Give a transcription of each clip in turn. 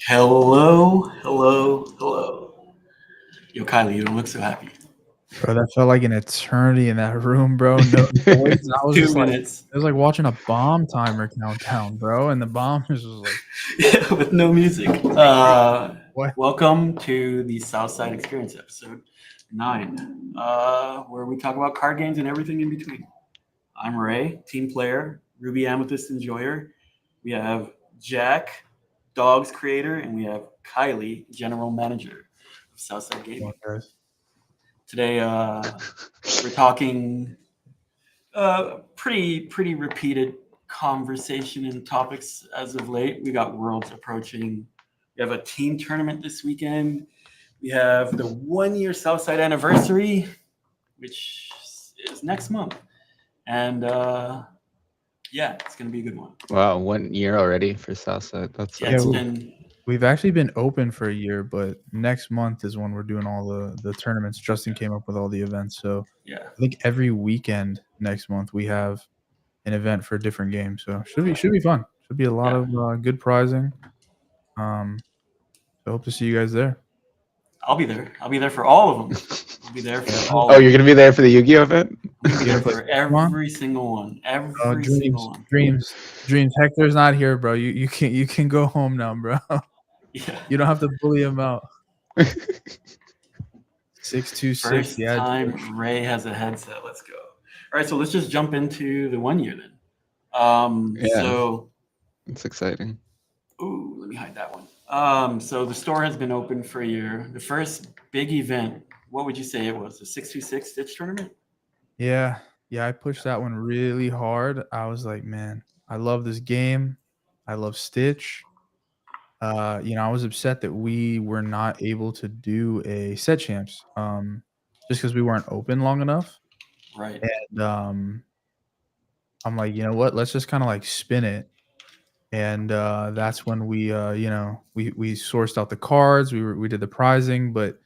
Hello, hello, hello. Yo, Kylie, you don't look so happy. Bro, that felt like an eternity in that room, bro. No noise. I was Two just like minutes. it was like watching a bomb timer countdown, bro, and the bomb was just like, Yeah, with no music. "What?" Welcome to the Southside Experience episode 9, where we talk about card games and everything in between. I'm Ray, team player, Ruby Amethyst enjoyer. We have Jack, dogs creator, and we have Kylie, general manager of Southside Come on, Gaming. guys. Today, we're talking pretty repeated conversation and topics as of late. We got Worlds approaching. We have a team tournament this weekend. We have the 1 year Southside anniversary, which is next month, and yeah, it's gonna be a good one. Wow, 1 year already for Southside. That's Yeah, Yeah, it's cool. been we've actually been open for a year, but next month is when we're doing all the tournaments. Justin came up with all the events, so yeah. I think every weekend next month we have an event for a different game. So should be fun. Should be a lot Yeah. of good prizing. So hope to see you guys there. I'll be there. I'll be there for all of them. I'll be there for all. Oh, of you're them. gonna be there for the Yu-Gi-Oh event? I'm gonna be You there gonna play for Pokemon? every single one. Oh, Every single dreams, one. dreams, dreams. Hector's not here, bro. You can go home now, bro. Yeah. You don't have to bully him out. 626. First Yeah, time Ray has a headset. Let's go. All right, so let's just jump into the 1 year then. Yeah. So, It's exciting. ooh, let me hide that one. So the store has been open for a year. The first big event, what would you say it was? The 626 Stitch tournament? yeah, yeah. I pushed that one really hard. I was like, man, I love this game. I love Stitch. I was upset that we were not able to do a set champs, just because we weren't open long enough. Right. And I'm like, you know what? Let's just kind of like spin it. And that's when we sourced out the cards. We did the prizing, but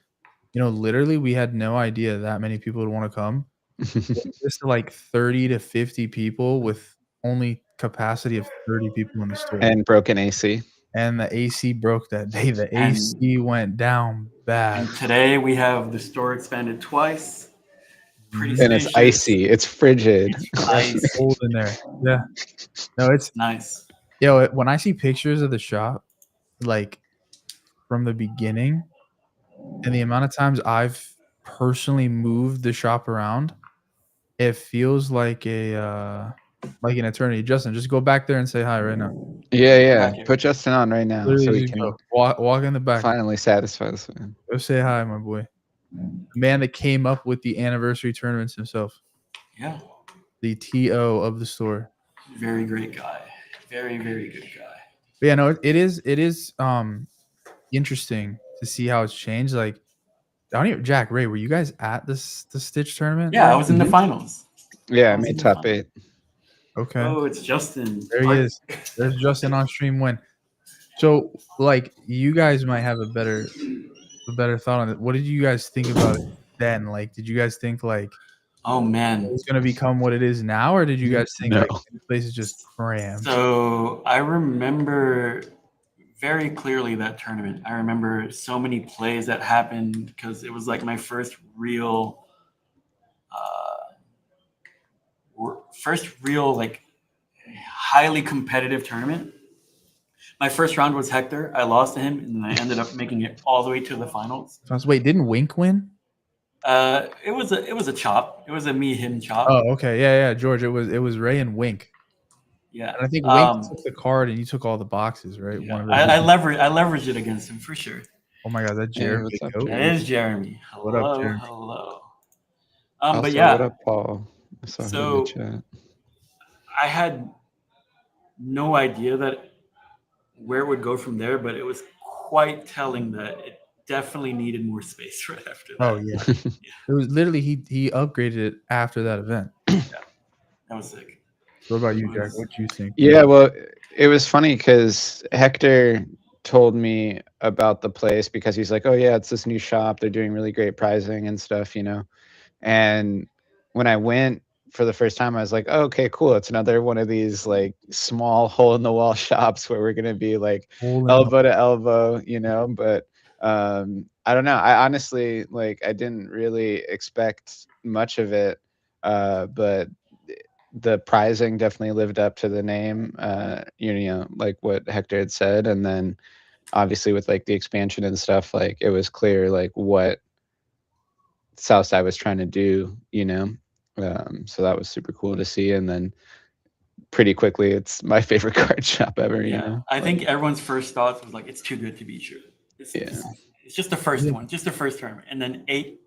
literally we had no idea that many people would want to come. Just to like 30 to 50 people with only capacity of 30 people in the store. And broken AC. And the AC broke that day. The And AC went down bad. and today we have the store expanded twice. Pretty Mhm. And it's spacious. icy. It's frigid. It's Yeah, it's ice. cold in there. Yeah. No, it's Nice. when I see pictures of the shop, like from the beginning, and the amount of times I've personally moved the shop around, it feels like like an eternity. Justin, just go back there and say hi right now. Yeah. Back here. Put Justin on right now so Literally we just can go. Walk in the back. finally satisfy this man. Go say hi, my boy. The man that came up with the anniversary tournaments himself. Yeah. The TO of the store. Very great guy. Very, very good guy. But yeah, no, it is interesting to see how it's changed. Like I don't even Jack, Ray, were you guys at the Stitch tournament? Yeah, I There? was in the Mhm. finals. Yeah, I I was in made the top finals. 8. Okay. Oh, it's Justin. There he is. There's Justin on stream win. So like you guys might have a better thought on it. What did you guys think about it then? Like, did you guys think like Oh man. it's gonna become what it is now, or did you guys think like No. the place is just crammed? So I remember very clearly that tournament. I remember so many plays that happened because it was like my first real like highly competitive tournament. My first round was Hector. I lost to him, and then I ended up making it all the way to the finals. Wait, didn't Wink win? It was a chop. It was a me him chop. Oh, okay. Yeah, George. It was Ray and Wink. Yeah. And I think Wink took the card and you took all the boxes, right? Yeah. One of I those. leveraged it against him for sure. Oh my god, that Hey, Jeremy what's up, Goat? That Jeremy? is Jeremy. What up, Hello, Jeremy? hello. Also, But yeah, what up, Paul? I saw him in the so chat. I had no idea that where it would go from there, but it was quite telling that it definitely needed more space right after that. Oh yeah. It was literally he upgraded it after that event. That was sick. So what about you, Jack? What do you think? Yeah, well, it was funny because Hector told me about the place because he's like, oh, yeah, it's this new shop. They're doing really great pricing and stuff, And when I went for the first time, I was like, oh, okay, cool. It's another one of these like small hole in the wall shops where we're gonna be like Hole in the- elbow to elbow, you know. But I don't know. I honestly like I didn't really expect much of it, but the prizing definitely lived up to the name. You know, like what Hector had said, and then obviously with like the expansion and stuff, like it was clear like what Southside was trying to do, you know. So that was super cool to see. And then pretty quickly, it's my favorite card shop ever. You Yeah, know, I think everyone's first thoughts was like, it's too good to be true. It's just the first Yeah. one, just the first tournament, and then eight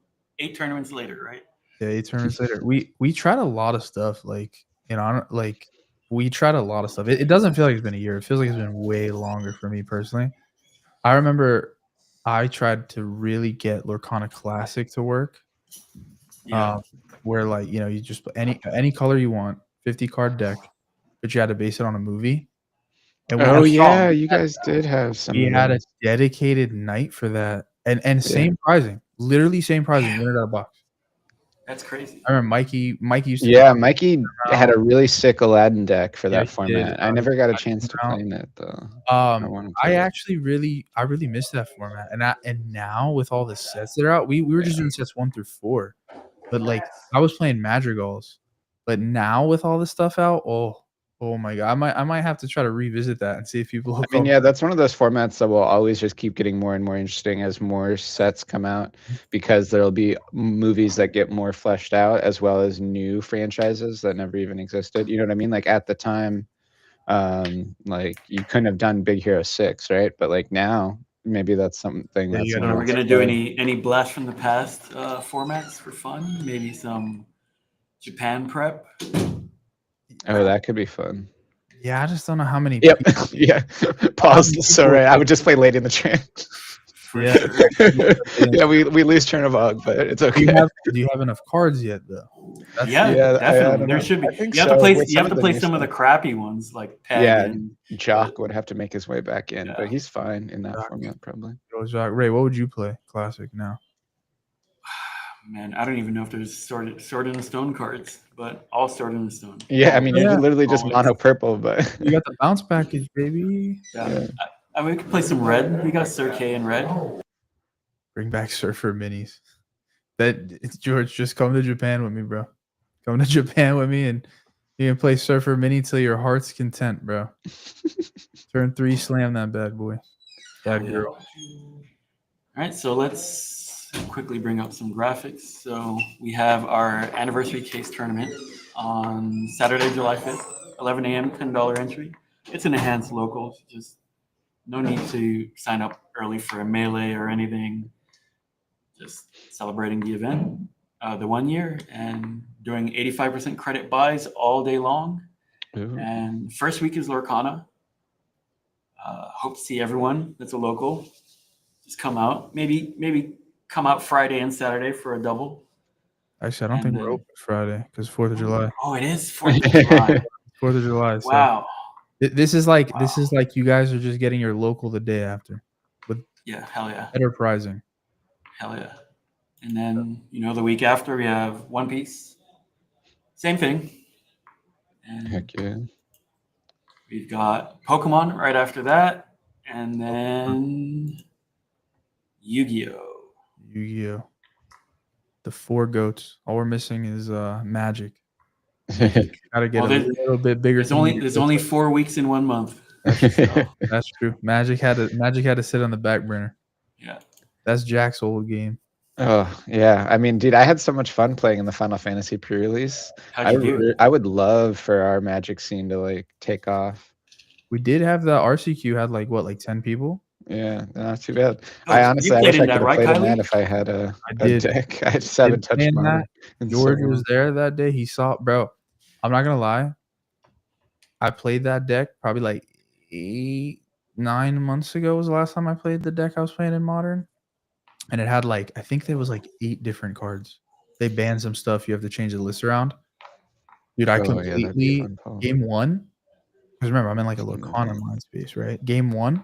tournaments later, right? Yeah, 8 tournaments later. We tried a lot of stuff. Like, you know, like we tried a lot of stuff. It doesn't feel like it's been a year. It feels like it's been way longer for me personally. I remember I tried to really get Lorcana Classic to work. Yeah, Where like, you know, you just put any color you want, 50 card deck, but you had to base it on a movie. And we oh had, yeah, you guys did have some. we of had a those. dedicated night for that. And same pricing. Literally same pricing, winner out of box. that's crazy. I remember Mikey used to Yeah, Mikey had out. a really sick Aladdin deck for Yeah, that he format. did. I never got a I chance to came out. play in it though. wanna I play it. actually really miss that format. And now with all the sets that are out, we were just doing sets 1 through 4. But like I was playing Madrigals. But now with all this stuff out, oh my god. I might have to try to revisit that and see if people I mean, yeah, that's one of those formats that will always just keep getting more and more interesting as more sets come out, because there'll be movies that get more fleshed out as well as new franchises that never even existed. You know what I mean? Like at the time, like you couldn't have done Big Hero 6, right? But like now, maybe that's something Yeah, that's you So gotta are someone we wants gonna to do play. any blast from the past formats for fun? Maybe some Japan prep. Oh, that could be fun. Yeah, I just don't know how many Yep. people, Yeah. how Pause. many So people right. I would just play Lady in the Tramp. For Yeah. sure. Yeah, we lose Chernobog, but it's okay. do you have enough cards yet though? That's Yeah, Yeah, I definitely. don't There know. should be. I think You have to so, play. with You have some to of the play new some of the stuff. crappy ones like Peg Yeah, and Jock would have to make his way back in, Yeah. but he's fine in that Jock. format probably. Ray, what would you play classic now? man. I don't even know if there's sword in the stone cards, but all sword in the stone. Yeah, I mean, Yeah. you're literally just Always. mono purple, but You got the bounce package, baby. Yeah. Yeah. I mean, we could play some red. We got Sir K in red. Bring back Surfer minis. It's George, just come to Japan with me, bro. Come to Japan with me and you can play Surfer Mini till your heart's content, bro. Turn 3, slam that bad boy. Bad Yeah. girl. All right, so let's quickly bring up some graphics. So we have our anniversary case tournament on Saturday, July 5th, 11 a.m., $10 entry. It's an enhanced local, so just no need to sign up early for a melee or anything. Just celebrating the event, the 1 year, and doing 85% credit buys all day long. Ooh. And first week is Lorcana. Hope to see everyone that's a local. Just come out. Maybe come out Friday and Saturday for a double. Actually, I don't And think then- we're open Friday because 4th of July. Oh, it is 4th of July. 4th of July. So Wow. this is like you guys are just getting your local the day after with Yeah, hell yeah. better pricing. Hell yeah. And then, the week after we have One Piece. Same thing. And Heck yeah. we've got Pokemon right after that. And then Yu-Gi-Oh! Yu-Gi-Oh. The 4 goats. All we're missing is Magic. Gotta get Well, a little bit bigger. There's only 4 weeks in 1 month. That's true. Magic had to sit on the back burner. Yeah. That's Jack's old game. Oh yeah, I mean, dude, I had so much fun playing in the Final Fantasy pre-release. How'd you do? I would love for our Magic scene to like take off. We did have the RCQ had like 10 people. Yeah, not too bad. Oh, I you honestly, I played wish I in could that, have right, played in Kylie? that if I had a did. deck. I just haven't touched playing mine. that, in so George long. was there that day. He saw, bro. I'm not gonna lie. I played that deck probably like 8-9 months ago was the last time I played the deck I was playing in Modern. And it had I think there was 8 different cards. They banned some stuff. You have to change the list around. Dude, I Oh, yeah, that'd be completely fun, Paul. game 1. Because remember, I'm in a Lorcana mind space, right? Game 1,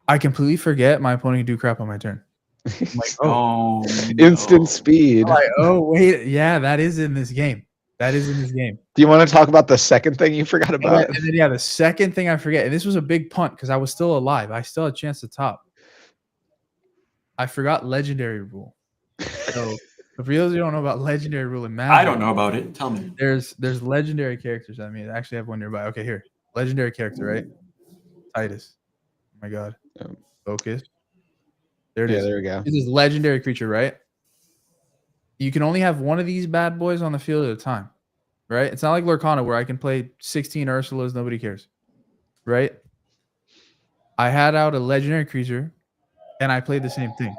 I completely forget my opponent can do crap on my turn. I'm like, Oh, Instant no. speed. I'm like, oh wait, yeah, that is in this game. That is in this game. Do you want to talk about the second thing you forgot And then, about? and then, yeah, the second thing I forget, and this was a big punt because I was still alive. I still had a chance to top. I forgot legendary rule. So for those who don't know about legendary rule in Magic, I don't know about it. Tell me. there's legendary characters. I mean, I actually have one nearby. Okay, here. Legendary character, right? Titus. Oh my god. Oh. Focus. There it Yeah, is. there we go. This is legendary creature, right? You can only have one of these bad boys on the field at a time, right? It's not like Lurkana where I can play 16 Ursulas, nobody cares, right? I had out a legendary creature, and I played the same thing.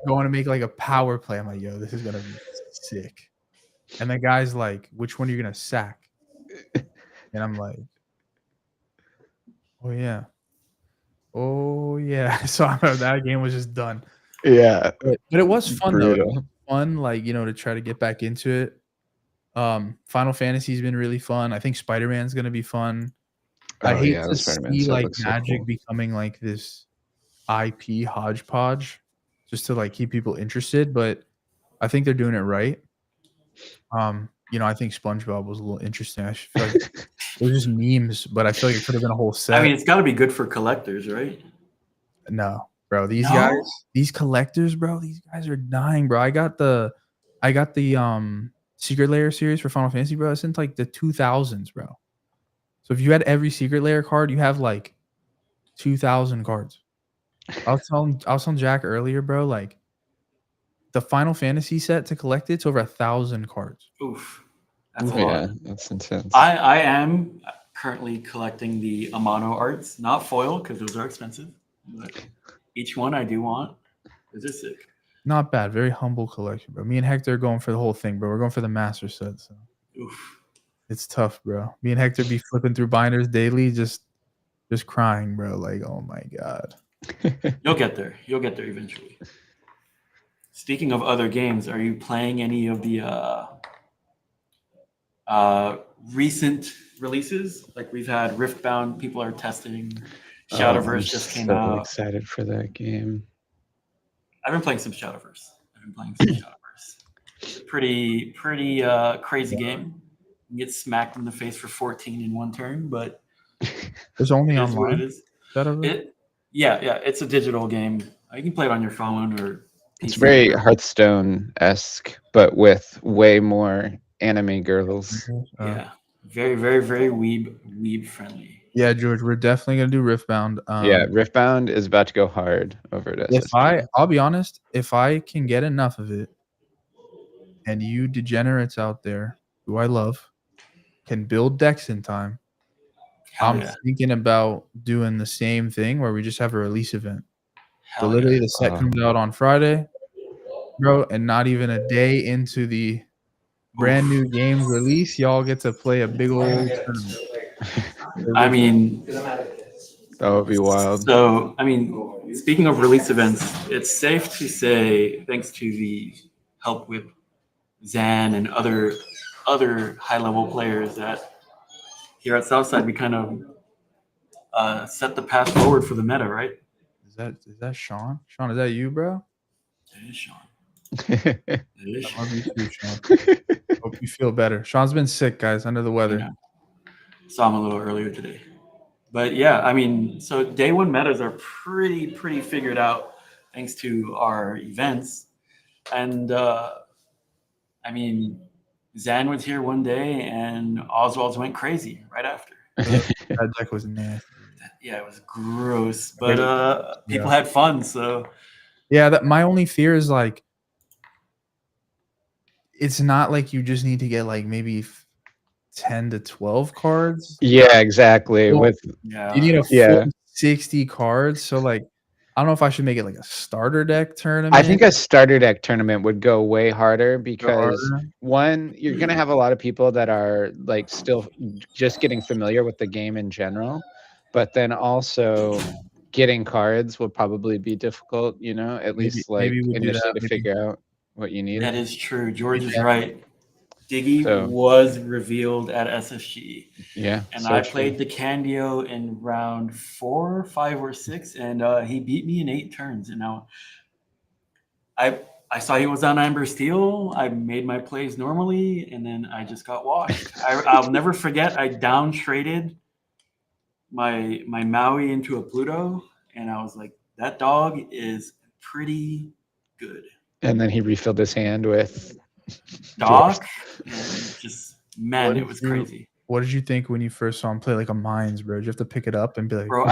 Going to make like a power play. I'm like, yo, this is gonna be sick. And the guy's like, which one are you gonna sack? And I'm like, oh yeah. So that game was just done. Yeah, But it was fun though. It brutal. was fun, like, to try to get back into it. Final Fantasy's been really fun. I think Spider-Man's gonna be fun. I Oh, hate yeah, to the Spider-Man see stuff like looks so Magic cool. becoming like this IP hodgepodge just to like keep people interested, but I think they're doing it right. I think SpongeBob was a little interesting. I feel like it was just memes, but I feel like it could have been a whole set. I mean, it's got to be good for collectors, right? No, bro. These No? guys, these collectors, bro, these guys are dying, bro. I got the Secret Layer series for Final Fantasy, bro. It's in like the 2000s, bro. So if you had every Secret Layer card, you have like 2,000 cards. I was telling Jack earlier, bro, like the Final Fantasy set to collect it's over 1,000 cards. Oof. That's a Yeah, lot. that's intense. I am currently collecting the Amano arts, not foil because those are expensive. But each one I do want. Those are sick. Not bad. Very humble collection, bro. Me and Hector are going for the whole thing, bro. We're going for the master set. So Oof. it's tough, bro. Me and Hector be flipping through binders daily, just crying, bro. Like, oh my god. You'll get there. You'll get there eventually. Speaking of other games, are you playing any of the recent releases? Like we've had Riftbound, people are testing. Shadowverse I'm just came so out. excited for that game. I've been playing some Shadowverse. It's a pretty crazy game. You get smacked in the face for 14 in one turn, but There's only it is what it online. is. Shadowverse? Yeah, it's a digital game. You can play it on your phone or It's PC. very Hearthstone-esque, but with way more anime girls. Yeah, very, very, very weeb friendly. Yeah, George, we're definitely gonna do Riftbound. Yeah, Riftbound is about to go hard over at SSG. I'll be honest, if I can get enough of it, and you degenerates out there who I love can build decks in time, Hell I'm yeah. thinking about doing the same thing where we just have a release event. So Hell literally yeah. the set comes out on Friday, bro, and not even a day into the brand new game's release, y'all get to play a big old tournament. I mean, That would be wild. so I mean, speaking of release events, it's safe to say, thanks to the help with Zan and other high level players, that here at Southside we kind of set the path forward for the meta, right? Is that Sean? Sean, is that you, bro? It is Sean. It is I Sean. love you too, Sean. Hope you feel better. Sean's been sick, guys, under the weather. Yeah. Saw him a little earlier today. But yeah, I mean, so day one metas are pretty figured out thanks to our events. And I mean, Zan was here one day and Oswald's went crazy right after. That deck was nasty. Yeah, it was gross, but people had fun. So Yeah, that my only fear is like it's not like you just need to get like maybe 10 to 12 cards. Yeah, exactly. Well, With yeah, You need a Yeah. full 60 cards. So like I don't know if I should make it like a starter deck tournament. I think a starter deck tournament would go way harder Go because harder. one, you're gonna have a lot of people that are like still just getting familiar with the game in general, but then also getting cards will probably be difficult. At least like maybe we do initially that, to figure out what you need. that is true. George is Yeah. right. Diggy So- was revealed at SSG. Yeah, And so I true. played the Candio in round 4, 5, or 6, and he beat me in 8 turns. And now I saw he was on Amber Steel. I made my plays normally, and then I just got washed. I'll never forget. I down traded my Maui into a Pluto, and I was like, that dog is pretty good. And then he refilled his hand with Doc, and just man, What it did was you- crazy, What did you think when you first saw him play like a Mines, bro? Did you have to pick it up and be like, bro.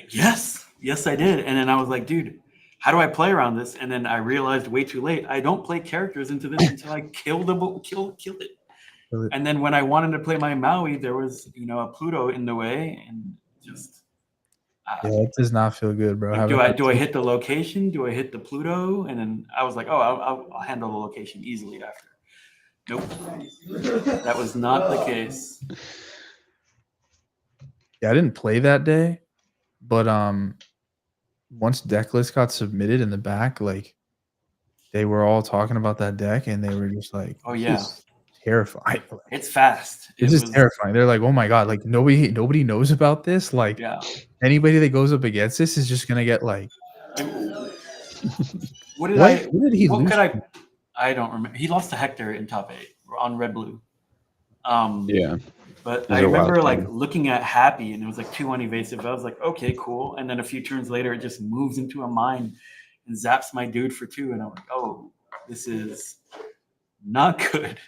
Yes, I did, and then I was like, dude, how do I play around this? And then I realized way too late. I don't play characters into this until I kill it. Really? And then when I wanted to play my Maui, there was a Pluto in the way, and just yeah, it does not feel good, bro. like, Having do I hit the location? Do I hit the Pluto? And then I was like, oh, I'll handle the location easily after. Nope, that was not the case. Yeah, I didn't play that day, but once deck list got submitted in the back, like they were all talking about that deck and they were just like, Oh "This yeah, is terrifying. it's fast. This is terrifying." They're like, "Oh my god, like nobody knows about this. Like Yeah. anybody that goes up against this is just gonna get like What did what did he what lose? could I don't remember. He lost to Hector in top 8 on red blue. yeah. But was I a wild remember like game. looking at Happy and it was like 2-1 evasive. I was like, okay, cool. And then a few turns later, it just moves into a mine and zaps my dude for 2. And I'm like, oh, this is not good.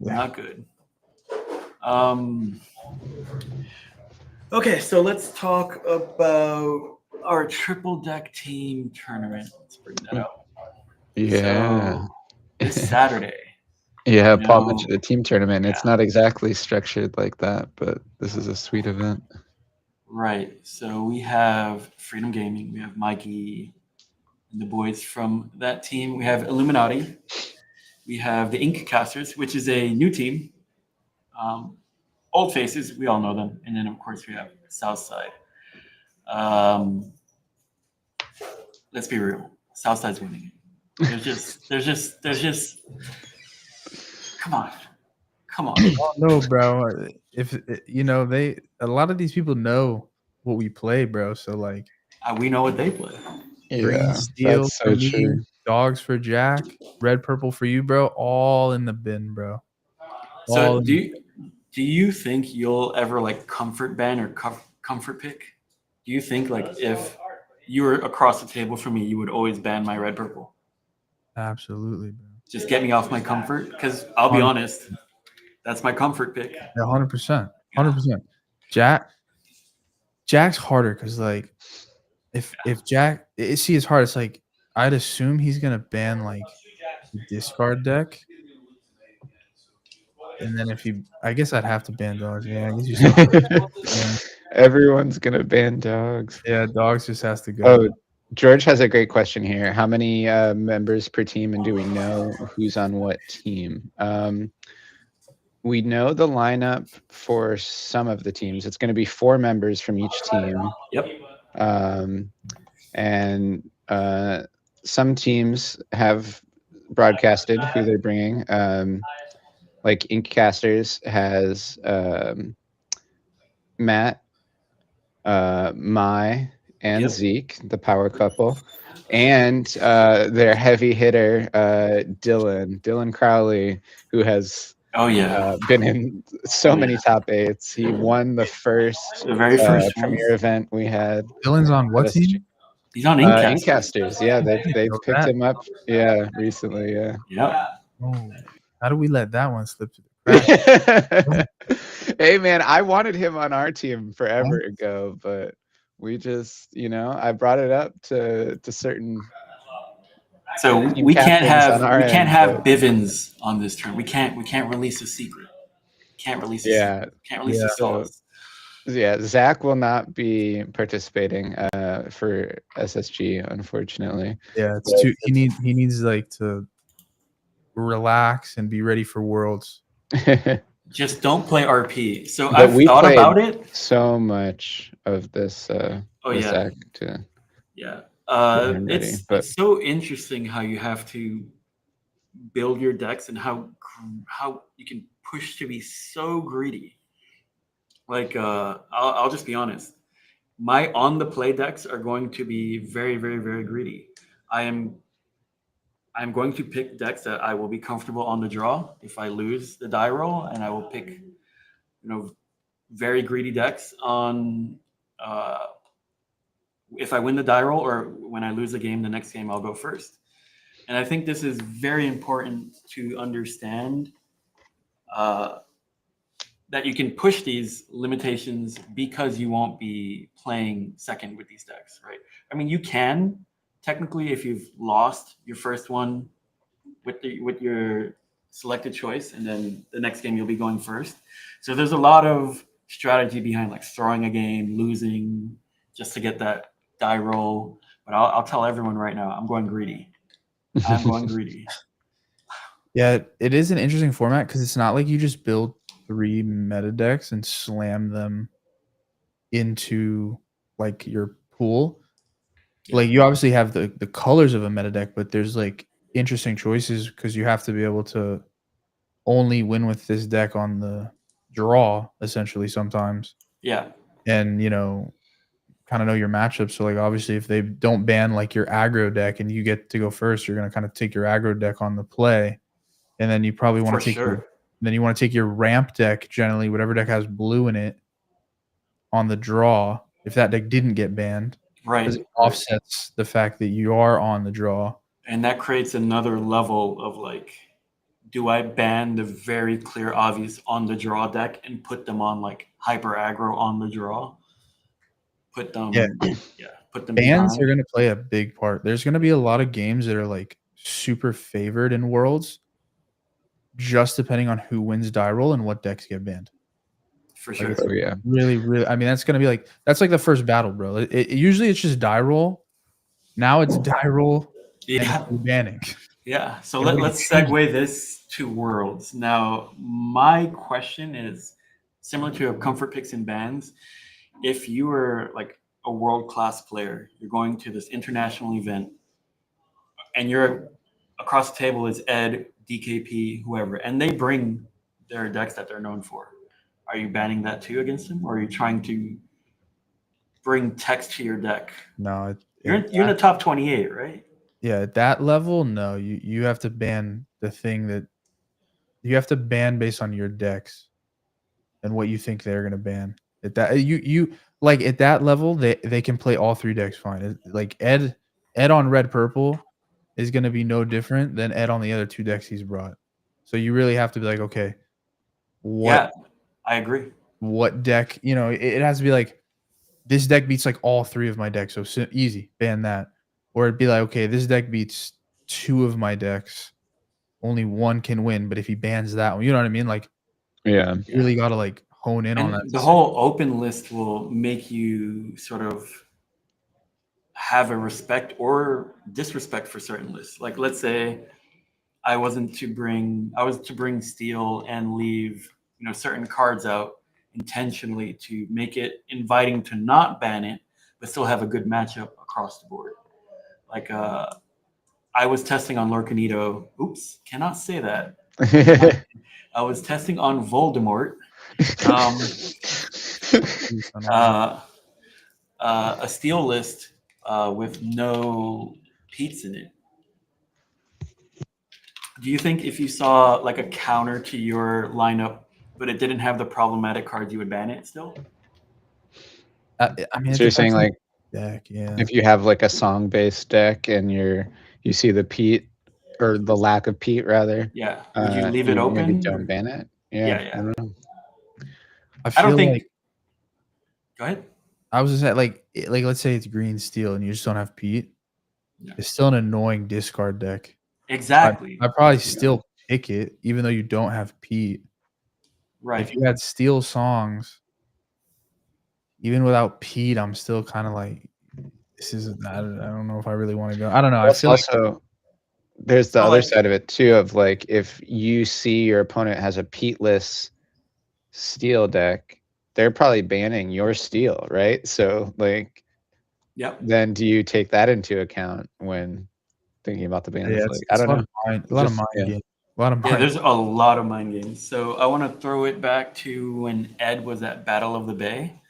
Yeah. Not good. Okay, so let's talk about our triple deck team tournament. Let's bring that up. Yeah. So, this Saturday. Yeah, You Paul know, mentioned the team tournament. It's not exactly structured like that, but this is a sweet event. Right. So we have Freedom Gaming. We have Mikey and the boys from that team. We have Illuminati. We have the Ink Casters, which is a new team. Old faces, we all know them. And then, of course, we have Southside. Let's be real. Southside's winning. There's just. Come on. Oh, no, bro. If a lot of these people know what we play, bro. So like We know what they play. green steel that's for so me, true. dogs for Jack, red purple for you, bro. All in the bin, bro. So All do you think you'll ever like comfort ban or comfort pick? Do you think like if you were across the table from me, you would always ban my red purple? absolutely, bro. Just get me off my comfort? Because I'll be honest, that's my comfort pick. 100%. 100%. Jack's harder because like if Jack see his hard, it's like I'd assume he's gonna ban like the discard deck. And then I guess I'd have to ban dogs. Yeah, I guess you said Everyone's gonna ban dogs. yeah, dogs just has to go. Oh, George has a great question here. How many members per team, and do we know who's on what team? We know the lineup for some of the teams. It's going to be 4 members from each team. Yep. And some teams have broadcasted who they're bringing. Like Inkcasters has Matt, Mai, and Yep. Zeke, the power couple, and their heavy hitter Dylan Crowley, who has been in so many top 8s. He won the very first premier event we had. Dylan's on what LSG. team? He's on Inkcasters. Inkcasters. Yeah, they've know picked that. him up. Yeah, recently. Yeah. Yep. Oh, how do we let that one slip through the cracks? Hey man, I wanted him on our team forever ago, but we just, I brought it up to certain. So team we can't captains on our have end, but- Bivens on this turn. We can't release a secret. Can't release a Yeah. secret. Can't release Yeah. a sauce. Yeah, Zach will not be participating for SSG, unfortunately. Yeah, it's too. He needs like to relax and be ready for Worlds. Just don't play RP. So But I've we thought played about it. so much of this. Oh with yeah. Zach to Yeah. him ready, It's but- it's so interesting how you have to build your decks and how you can push to be so greedy. Like I'll just be honest. My on the play decks are going to be very, very, very greedy. I am I'm going to pick decks that I will be comfortable on the draw if I lose the die roll, and I will pick, very greedy decks on if I win the die roll or when I lose the game, the next game I'll go first. And I think this is very important to understand that you can push these limitations because you won't be playing second with these decks, right? I mean, you can technically if you've lost your first one with your selected choice, and then the next game you'll be going first. So there's a lot of strategy behind like throwing a game, losing just to get that die roll. But I'll tell everyone right now, I'm going greedy. I'm going greedy. Yeah, it is an interesting format because it's not like you just build 3 meta decks and slam them into like your pool. Yeah. Like you obviously have the colors of a meta deck, but there's like interesting choices because you have to be able to only win with this deck on the draw essentially sometimes. Yeah. And kind of know your matchup. So like obviously if they don't ban like your aggro deck and you get to go first, you're gonna kind of take your aggro deck on the play. And then you probably want For to take sure. then you want to take your ramp deck, generally, whatever deck has blue in it, on the draw, if that deck didn't get banned. Right. Because it offsets the fact that you are on the draw. And that creates another level of like, do I ban the very clear, obvious on the draw deck and put them on like hyper aggro on the draw? Put them, put them Bans behind. are going to play a big part. There's going to be a lot of games that are like super favored in Worlds, just depending on who wins die roll and what decks get banned. For Like sure. it's Oh, yeah. really. I mean, that's going to be like that's like the first battle, bro. Usually it's just die roll. Now it's die roll Yeah. and banning. Yeah. So And we let's can change segue this to Worlds. Now, my question is similar to comfort picks and bans. If you were like a world-class player, you're going to this international event, and you're across the table is Ed, DKP, whoever, and they bring their decks that they're known for. Are you banning that too against them, or are you trying to bring text to your deck? No, You're in the top 28, right? yeah, at that level, no. You have to ban the thing that you have to ban based on your decks and what you think they're gonna ban. At that you like at that level, they can play all 3 decks fine. Like Ed on red purple is gonna be no different than Ed on the other 2 decks he's brought. So you really have to be like, okay, Yeah, I agree. what deck? It has to be like this deck beats like all 3 of my decks, so easy, ban that. Or it'd be like, okay, this deck beats 2 of my decks, only 1 can win, but if he bans that one, you know what I mean? Like, Yeah. you really gotta like hone in on And that. the whole open list will make you sort of have a respect or disrespect for certain lists. Like let's say I was to bring steel and leave, certain cards out intentionally to make it inviting to not ban it, but still have a good matchup across the board. Like I was testing on Lorcanito. Oops, cannot say that. I was testing on Voldemort. A steel list with no Pete's in it. Do you think if you saw like a counter to your lineup, but it didn't have the problematic cards, you would ban it still? I mean, So you're saying like deck, yeah. if you have like a song-based deck and you see the Pete or the lack of Pete rather, Yeah. Would you leave it you maybe open? don't ban it. Yeah. I don't know. I I don't feel think. like Go ahead. I was just saying, like let's say it's green steel and you just don't have Pete. Yeah. It's still an annoying discard deck. Exactly. I probably still pick it, even though you don't have Pete. Right. If you had steel songs, even without Pete, I'm still kind of like, this isn't. I don't know if I really want to go. I don't know. I feel Also, there's the So, other like- side of it too, of like if you see your opponent has a Pete-less steel deck, they're probably banning your steel, right? So like, Yep. then do you take that into account when thinking about the bans? yeah, Like, I don't know. A lot of mind yeah. games. A lot of Yeah, mind. there's a lot of mind games. So I want to throw it back to when Ed was at Battle of the Bay.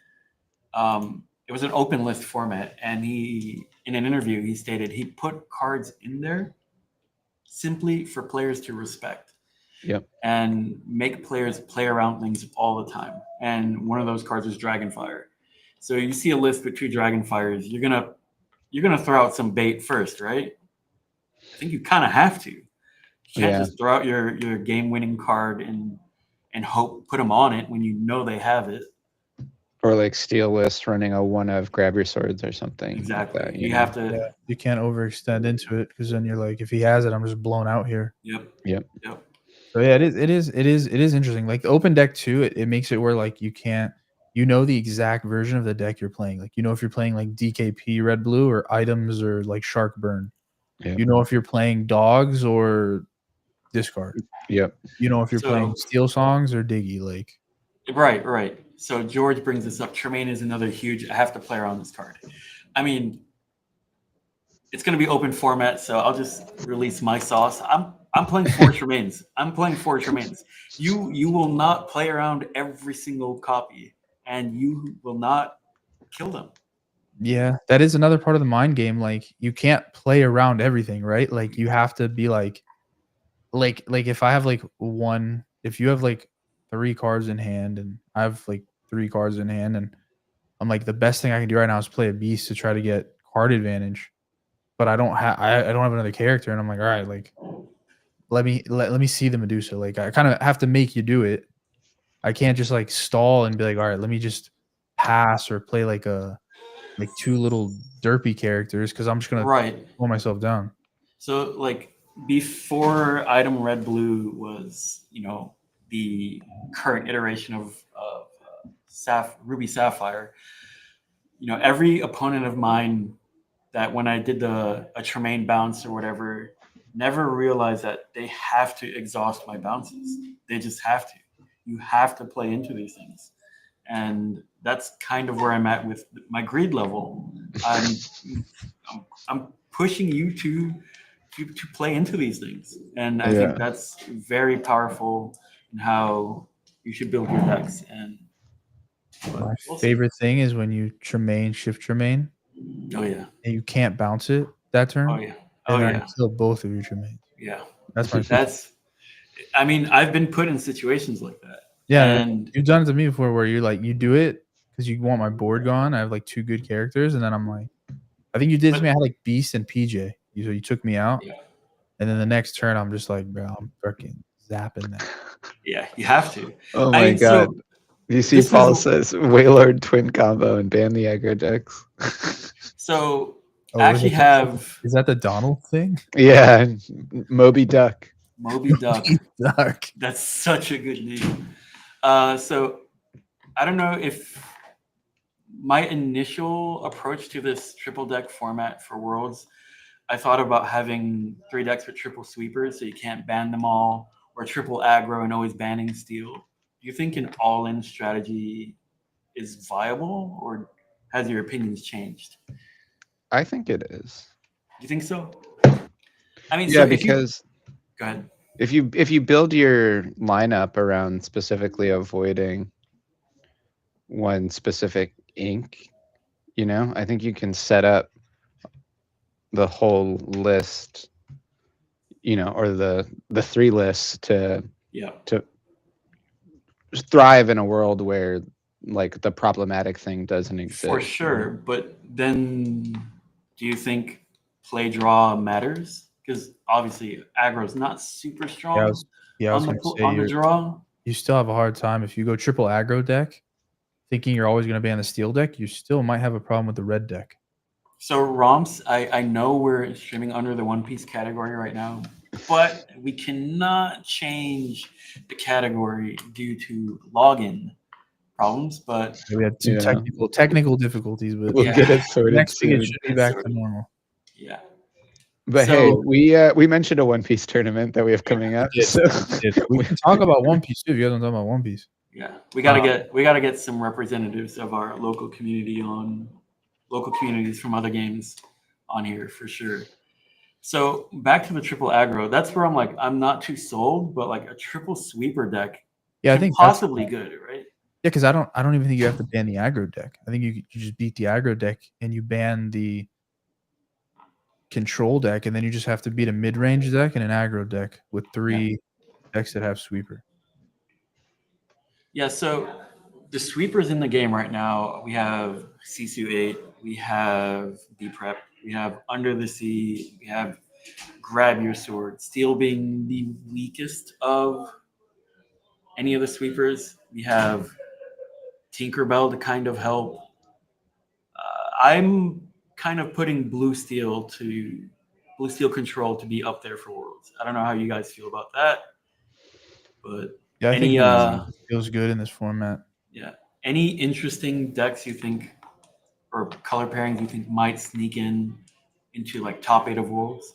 It was an open list format, and he, in an interview, he stated he put cards in there simply for players to respect Yep. and make players play around things all the time. And one of those cards is Dragonfire. So you see a list with 2 Dragonfires, you're gonna throw out some bait first, right? I think you kind of have to. You can't Yeah. just throw out your game-winning card and hope put them on it when you know they have it. Or like Steel List running a one of grab your swords or something. like Exactly. that, You know? have to. Yeah, you can't overextend into it because then you're like, if he has it, I'm just blown out here. Yep. Yep. Yep. So yeah, it is interesting. Like the open deck too, it makes it where like you can't, you know, the exact version of the deck you're playing. Like you know if you're playing like DKP red blue or items or like shark burn. Yep. You know if you're playing dogs or discard. Yep. You know if you're playing So steel songs or diggy. Like right. So George brings this up. Tremaine is another huge. I have to play around this card. I mean, it's going to be open format, so I'll just release my sauce. I'm playing 4 Tremaines. I'm playing 4 Tremaines. You will not play around every single copy, and you will not kill them. yeah, that is another part of the mind game. Like you can't play around everything, right? Like you have to be like if I have like one, if you have like 3 cards in hand and I have like 3 cards in hand and I'm like the best thing I can do right now is play a beast to try to get card advantage, but I don't have I don't have another character and I'm like, all right, like let me see the Medusa. Like I kind of have to make you do it. I can't just like stall and be like, all right, let me just pass or play like 2 little derpy characters because I'm just gonna Right. slow myself down. So like before item red blue was, the current iteration of Ruby Sapphire, every opponent of mine that when I did a Tremaine bounce or whatever, never realized that they have to exhaust my bounces. They just have to. You have to play into these things. And that's kind of where I'm at with my greed level. I'm pushing you to play into these things. And I Yeah. think that's very powerful in how you should build your decks. And My we'll see. favorite thing is when you Tremaine shift Tremaine Oh yeah. and you can't bounce it that turn. Oh yeah. Oh And then yeah. I kill both of your Tremaines. Yeah. That's my favorite. That's. I mean, I've been put in situations like that. Yeah, And you've done it to me before where you like you do it because you want my board gone. I have like 2 good characters, and then I'm like, I think you did it to me. I had like Beast and PJ. You took me out, Yeah. and then the next turn I'm just like, bro, I'm freaking zapping that. yeah, you have to. Oh I my mean, so god. You see, this Paul is- says Waylord twin combo and ban the aggro decks. So Oh, I actually have is that the Donald thing? Yeah, Moby Duck. Moby Duck. Dark. That's such a good name. So I don't know if my initial approach to this triple deck format for Worlds, I thought about having 3 decks with triple sweepers so you can't ban them all, or triple aggro and always banning steel. Do you think an all-in strategy is viable, or has your opinions changed? I think it is. Do you think so? I mean, Yeah, so if you- because go ahead. if you build your lineup around specifically avoiding one specific ink, I think you can set up the whole list, or the 3 lists to Yeah. thrive in a world where like the problematic thing doesn't exist. For sure, but then do you think play draw matters? Because obviously aggro is not super strong I was on gonna say the draw. you still have a hard time if you go triple aggro deck, thinking you're always going to ban the steel deck. You still might have a problem with the red deck. So Romps, I know we're streaming under the One Piece category right now, but we cannot change the category due to login problems. But We had 2 Yeah. technical difficulties, but We'll Yeah. get it sorted next week it soon. should be back to normal. yeah, But hey, So- we mentioned a One Piece tournament that we have coming up. did. So We can talk about One Piece too. If you guys want to talk about One Piece, yeah, we gotta get some representatives of our local communities from other games on here for sure. So back to the triple aggro. That's where I'm like, I'm not too sold, but like a triple sweeper deck, yeah, I can think that's possibly good, right? Yeah, because I don't even think you have to ban the aggro deck. I think you just beat the aggro deck and you ban the control deck, and then you just have to beat a mid-range deck and an aggro deck with 3 decks that have sweeper. Yeah, so the sweepers in the game right now, we have Sisu 8, we have B-Prep, we have Under the Sea, we have Grab Your Sword. Steel being the weakest of any of the sweepers. We have Tinkerbell to kind of help. I'm kind of putting Blue Steel Control to be up there for Worlds. I don't know how you guys feel about that, but Yeah, I any think it feels good in this format. yeah, any interesting decks you think or color pairings you think might sneak into like top 8 of Worlds?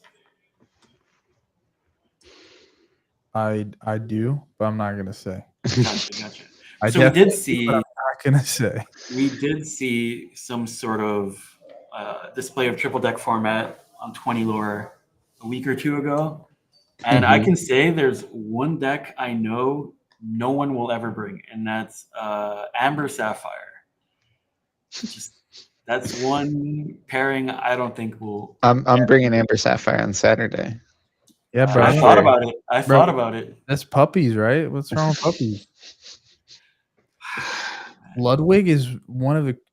I do, but I'm not gonna say. Gotcha. I So we definitely did do, see but I'm not gonna say. we did see some sort of display of triple deck format on 20 lore a week or two ago, and I can say there's one deck I know no one will ever bring, and that's Amber Sapphire. Just that's one pairing I don't think will. I'm bringing Amber Sapphire on Saturday. Yeah, bro. I For thought sure. about it. I Bro. thought about it. That's puppies, right? What's wrong with puppies? Ludwig is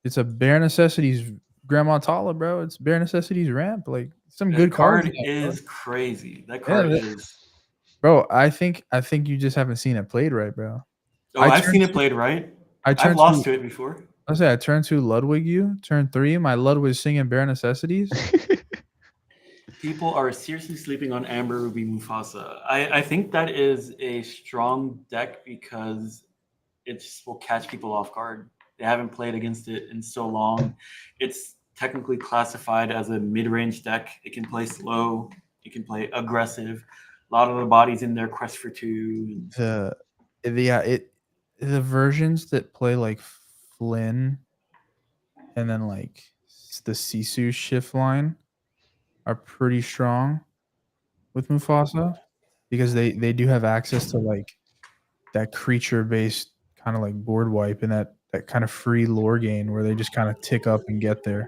it's a bare necessities Grandma Tala, bro. It's bare necessities ramp. Like some That good cards. card in that, bro. is crazy. That card that- is. Bro, I think you just haven't seen it played right, bro. Oh, I I've turned seen it to- played right. I I've turned lost to to it before. I say I turned to Ludwig you, turn 3, my Ludwig singing bare necessities. People are seriously sleeping on Amber Ruby Mufasa. I think that is a strong deck because it just will catch people off guard. They haven't played against it in so long. It's technically classified as a mid-range deck. It can play slow. It can play aggressive. A lot of the bodies in there quest for 2. The versions that play like Flynn and then like the Sisu shift line are pretty strong with Mufasa because they do have access to like that creature based kind of like board wipe and that kind of free lore gain where they just kind of tick up and get there.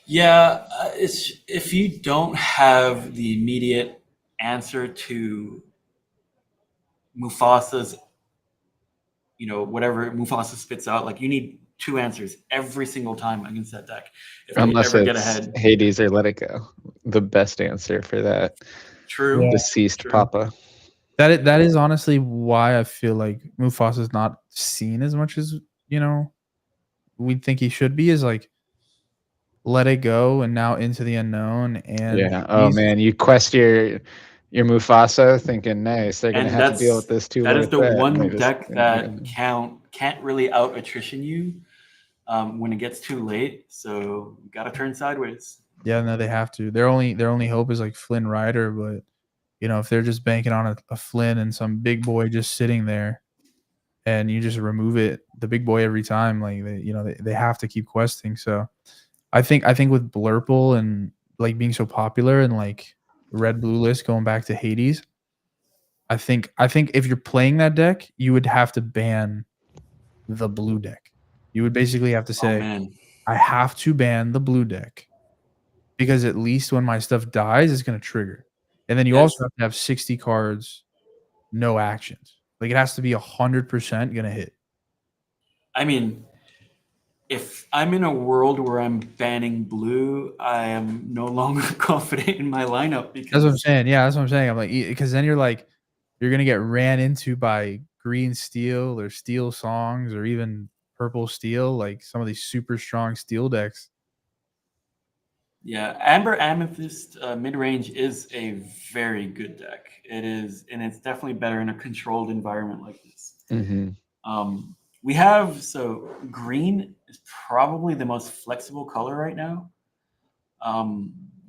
Yeah, it's if you don't have the immediate answer to Mufasa's, whatever Mufasa spits out, like you need 2 answers every single time against that deck. If they Unless ever get it's ahead. Hades or Let It Go. The best answer for that. True. Yeah. Deceased True. Papa. That is honestly why I feel like Mufasa's not seen as much as, we'd think he should be, is like Let It Go and now Into the Unknown and Yeah. Oh Hades. man, you quest your Mufasa thinking nice. They're gonna And have to deal with this too. that is the one and they just- deck that can't really out attrition you when it gets too late. So you got to turn sideways. Yeah, no, they have to. Their only hope is like Flynn Rider, but if they're just banking on a Flynn and some big boy just sitting there, and you just remove the big boy every time, like they have to keep questing. So, I think with Blurple and like being so popular and like red blue list going back to Hades, I think if you're playing that deck, you would have to ban the blue deck. You would basically have to Oh say, man, I have to ban the blue deck because at least when my stuff dies, it's going to trigger. And then you Yes. also have to have 60 cards, no actions. Like it has to be 100% going to hit. I mean, if I'm in a world where I'm banning blue, I am no longer confident in my lineup because That's what I'm saying. Yeah, that's what I'm saying. I'm like, because then you're going to get ran into by green steel or steel songs or even purple steel, like some of these super strong steel decks. yeah, Amber Amethyst mid-range is a very good deck. It is, and it's definitely better in a controlled environment like this. Mhm. We have, so green is probably the most flexible color right now.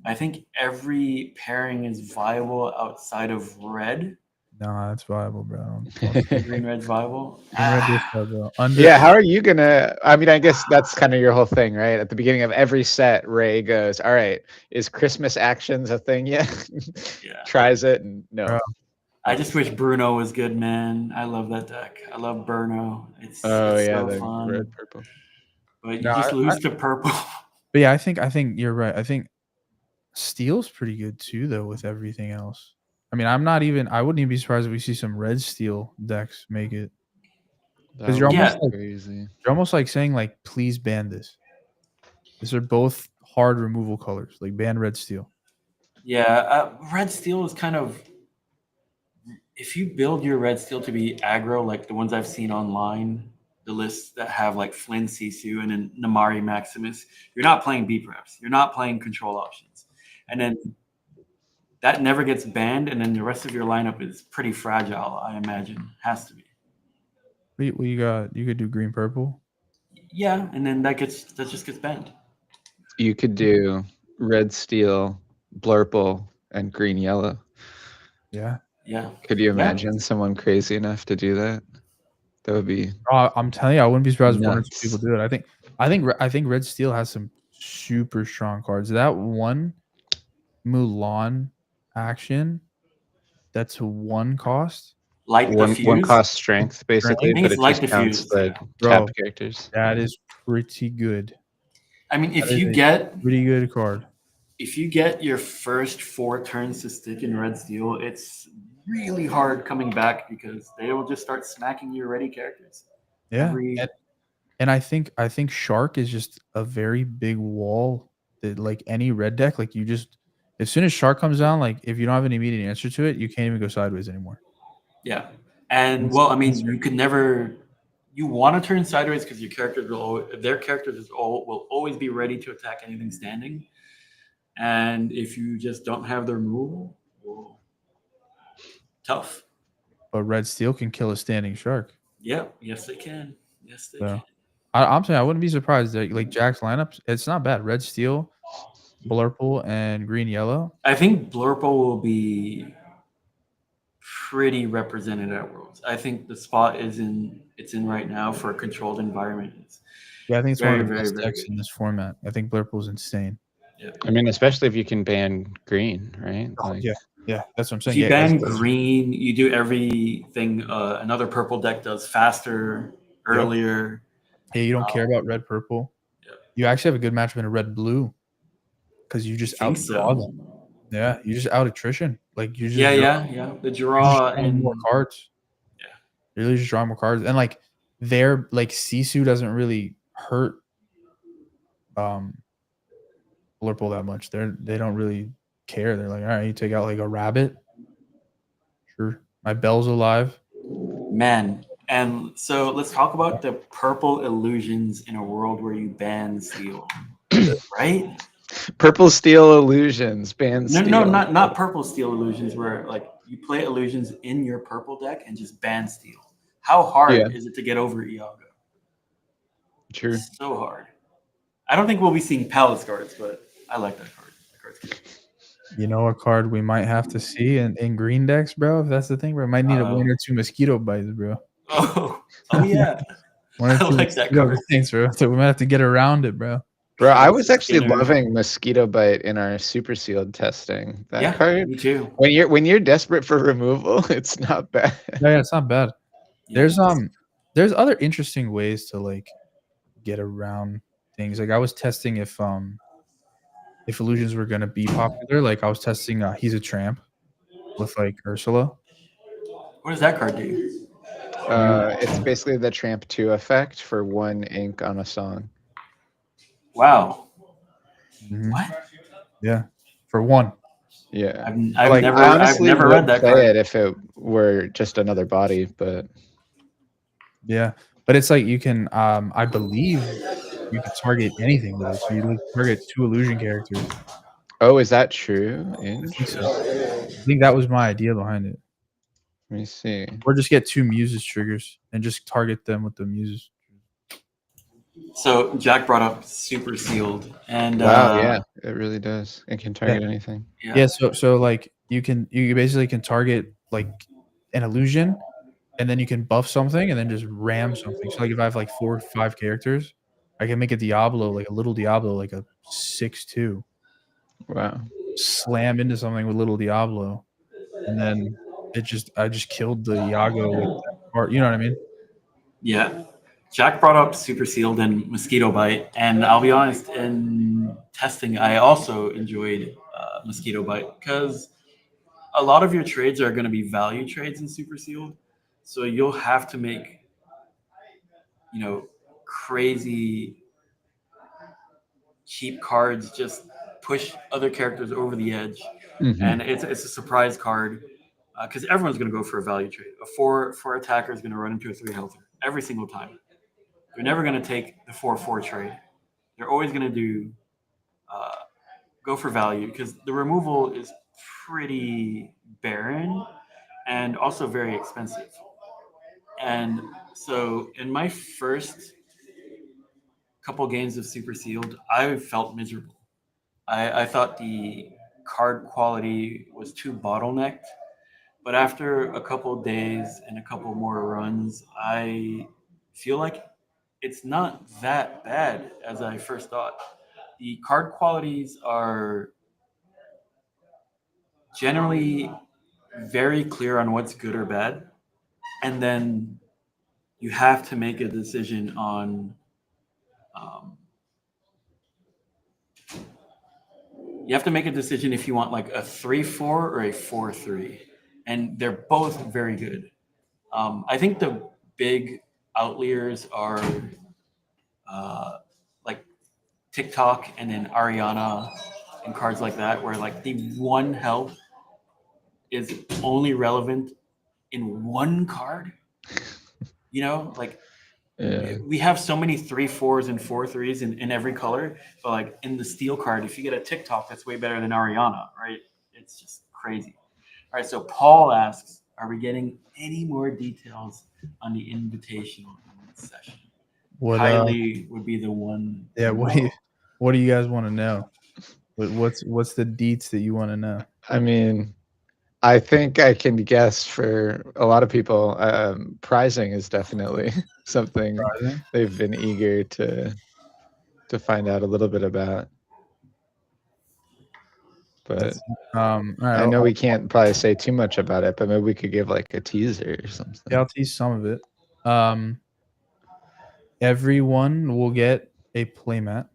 I think every pairing is viable outside of red. No, that's viable, bro. Green red's viable. Red discard, bro. Yeah, how are you gonna? I mean, I guess that's kind of your whole thing, right? At the beginning of every set, Ray goes, "All right, is Christmas actions a thing yet?" Yeah. Tries it, and no. Bro. I just wish Bruno was good, man. I love that deck. I love Bruno. It's Oh it's yeah, so the fun. red purple. But you No, just lose to purple. But yeah, I think you're right. I think Steel's pretty good too, though, with everything else. I mean, I wouldn't even be surprised if we see some red steel decks make it. That you're would almost be like- crazy. You're almost like saying, like, please ban this. These are both hard removal colors, like ban red steel. Yeah, red steel is kind of, if you build your red steel to be aggro, like the ones I've seen online, the lists that have like Flynn Sisu and then Namari Maximus, you're not playing B preps, you're not playing control options, and then that never gets banned, and then the rest of your lineup is pretty fragile. I imagine has to be. What you got? You could do green purple. Yeah, and then that just gets banned. You could do red steel, blurple, and green yellow. Yeah. Yeah. Could you imagine someone crazy enough to do that? That would be I'm telling you, I wouldn't be surprised if one or two nuts. people do it. I think red steel has some super strong cards. That one Mulan action, that's 1 cost. Light one diffuse. cost strength basically, I think but it's it light just counts diffuse. the Bro. tap characters. That is pretty good. I mean, if That is you a get pretty good card. your first 4 turns to stick in red steel, it's really hard coming back because they will just start smacking your ready characters. Yeah. Every- And I think Shark is just a very big wall that, like, any red deck, like, you just, as soon as Shark comes down, like, if you don't have an immediate answer to it, you can't even go sideways anymore. Yeah. And well, I mean, you could never. You want to turn sideways because your characters will always be ready to attack anything standing. And if you just don't have the removal, well, tough. But red steel can kill a standing Shark. Yeah. Yes, they can. Yes, they So, can. I'm saying I wouldn't be surprised that, like, Jack's lineups, it's not bad. Red steel, blurple, and green yellow. I think Blurple will be pretty represented at Worlds. I think the spot it's in right now for a controlled environment. Yeah, I think it's one of the Very, best very, decks very in this format. I think blurple's insane. I mean, especially if you can ban green, right? Like, Yeah, that's what I'm If saying. you Yeah, ban that's- green, you do everything another purple deck does faster, earlier. Hey, you don't care about red purple. Yep. You actually have a good matchup in a red blue because you just Think outdraw so. them. Yeah, you just out attrition. Like, you just Yeah. you The just draw draw more and cards. Yeah. You really just draw more cards, and like their like Sisu doesn't really hurt Blurple that much. They don't really care. They're like, all right, you take out like a rabbit. Sure, my Bell's alive. man. And so let's talk about the purple illusions in a world where you ban steel, right? purple steel illusions, ban No, steel. no, not purple steel illusions where like you play illusions in your purple deck and just ban steel. How hard Yeah. is it to get over Iago? True. So hard. I don't think we'll be seeing palace cards, but I like that card. That card's good. You know, a card we might have to see in green decks, bro. If that's the thing, bro, might need a 1 or 2 mosquito bites, bro. Oh yeah. 1 or I 2 like that mosquito card. things, bro. So we might have to get around it, bro. Bro, I was actually Skinner. loving mosquito bite in our super sealed testing. That Yeah, card, me too. when you're desperate for removal, it's not bad. Yeah, it's not bad. Yeah. There's other interesting ways to like get around things. Like I was testing if illusions were gonna be popular. Like I was testing He's a Tramp with like Ursula. What does that card do? It's basically the Tramp 2 effect for 1 ink on a song. Wow. Mhm. What? Yeah, for 1. Yeah. I've Like, never I honestly never would read that play card. it if it were just another body, but Yeah, but it's like you can. I believe you can target anything with it. So you like target 2 illusion characters. oh, is that true? I think Interesting. so. I think that was my idea behind it. Let me see. Or just get 2 muses triggers and just target them with the muses. So Jack brought up super sealed, and Wow, yeah, it really does. It can target anything. Yeah, so like you basically can target like an illusion, and then you can buff something and then just ram something. So like if I have like 4 or 5 characters, I can make a Diablo, like a little Diablo, like a 6/2, Wow. slam into something with little Diablo, and then I just killed the Iago with that card. You know what I mean? Yeah. Jack brought up super sealed and mosquito bite, and I'll be honest, in testing, I also enjoyed mosquito bite, because a lot of your trades are going to be value trades in Super Sealed. So you'll have to make, crazy cheap cards just push other characters over the edge. Mhm. And it's a surprise card because everyone's going to go for a value trade. A four attacker is going to run into a 3 health every single time. They're never going to take the 4/4 trade. They're always going to do go for value because the removal is pretty barren and also very expensive. And so in my first couple games of Super Sealed, I felt miserable. I thought the card quality was too bottlenecked. But after a couple days and a couple more runs, I feel like it's not that bad as I first thought. The card qualities are generally very clear on what's good or bad. And then you have to make a decision on um, you have to make a decision if you want like a 3/4 or a 4/3, and they're both very good. I think the big outliers are like TikTok and then Ariana and cards like that, where like the 1 health is only relevant in one card. Like Yeah. we have so many 3/4s and 4/3s in every color, but like in the steel card, if you get a TikTok, that's way better than Ariana, right? It's just crazy. All right, so Paul asks, are we getting any more details on the invitational in this session? What Kylie would be the one. yeah, to what know. do you guys want to know? What's the deets that you want to know? I mean, I think I can guess for a lot of people, prizing is definitely something Surprising? they've been eager to find out a little bit about. But That's all right. I know we can't probably say too much about it, but maybe we could give like a teaser or something. Yeah, I'll tease some of it. Everyone will get a playmat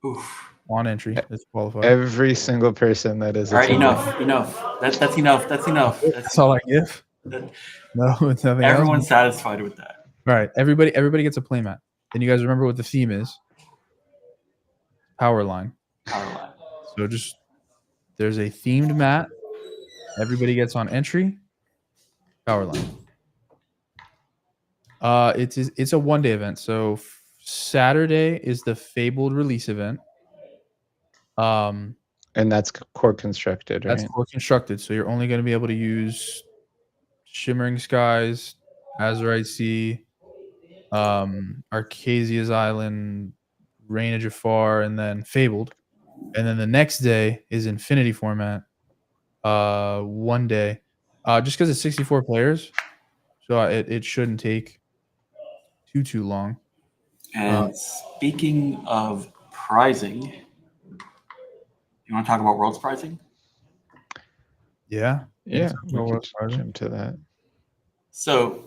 Oof. on entry. It's qualified. Every single person that is All right, attending. enough. That's enough. That's enough. That's all I give. that- No, it's nothing Everyone's else. satisfied with that. All right, everybody gets a playmat. Then you guys remember what the theme is. Power line. Power line. So just there's a themed mat. Everybody gets on entry. Power line. It's a 1-day event. So Saturday is the Fabled release event. And that's core constructed, right? That's core constructed. So you're only going to be able to use Shimmering Skies, Azurite Sea, Arcasia's Island, Reign of Jafar, and then Fabled. And then the next day is Infinity format. 1 day. Just because it's 64 players. So it shouldn't take too long. And speaking of prizing, you want to talk about World's prizing? Yeah. Yeah, we Well, could prizing. jump to that. So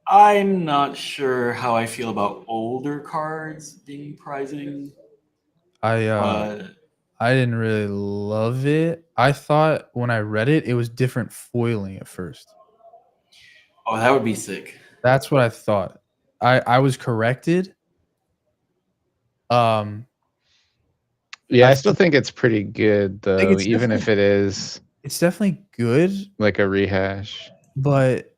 I'm not sure how I feel about older cards being prizing. I didn't really love it. I thought when I read it, it was different foiling at first. Oh, that would be sick. That's what I thought. I was corrected. Yeah, I still think it's pretty good though, it's even if it is It's definitely good, like a rehash. but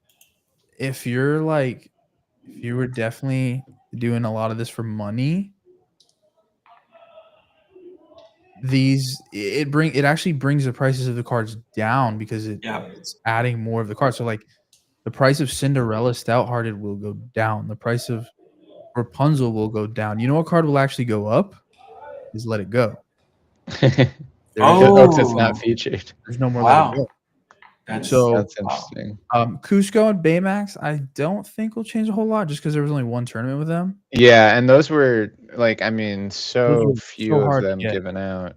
if you were definitely doing a lot of this for money, it actually brings the prices of the cards down because it's adding more of the cards. So like the price of Cinderella Stouthearted will go down. The price of Rapunzel will go down. You know what card will actually go up? Is Let It Go. Oh, it's not featured. There's no more Wow. Let It Go. That's interesting. Cusco and Baymax, I don't think will change a whole lot just because there was only one tournament with them. Yeah, and those were like, I mean, so were few so of hard to them get. given out.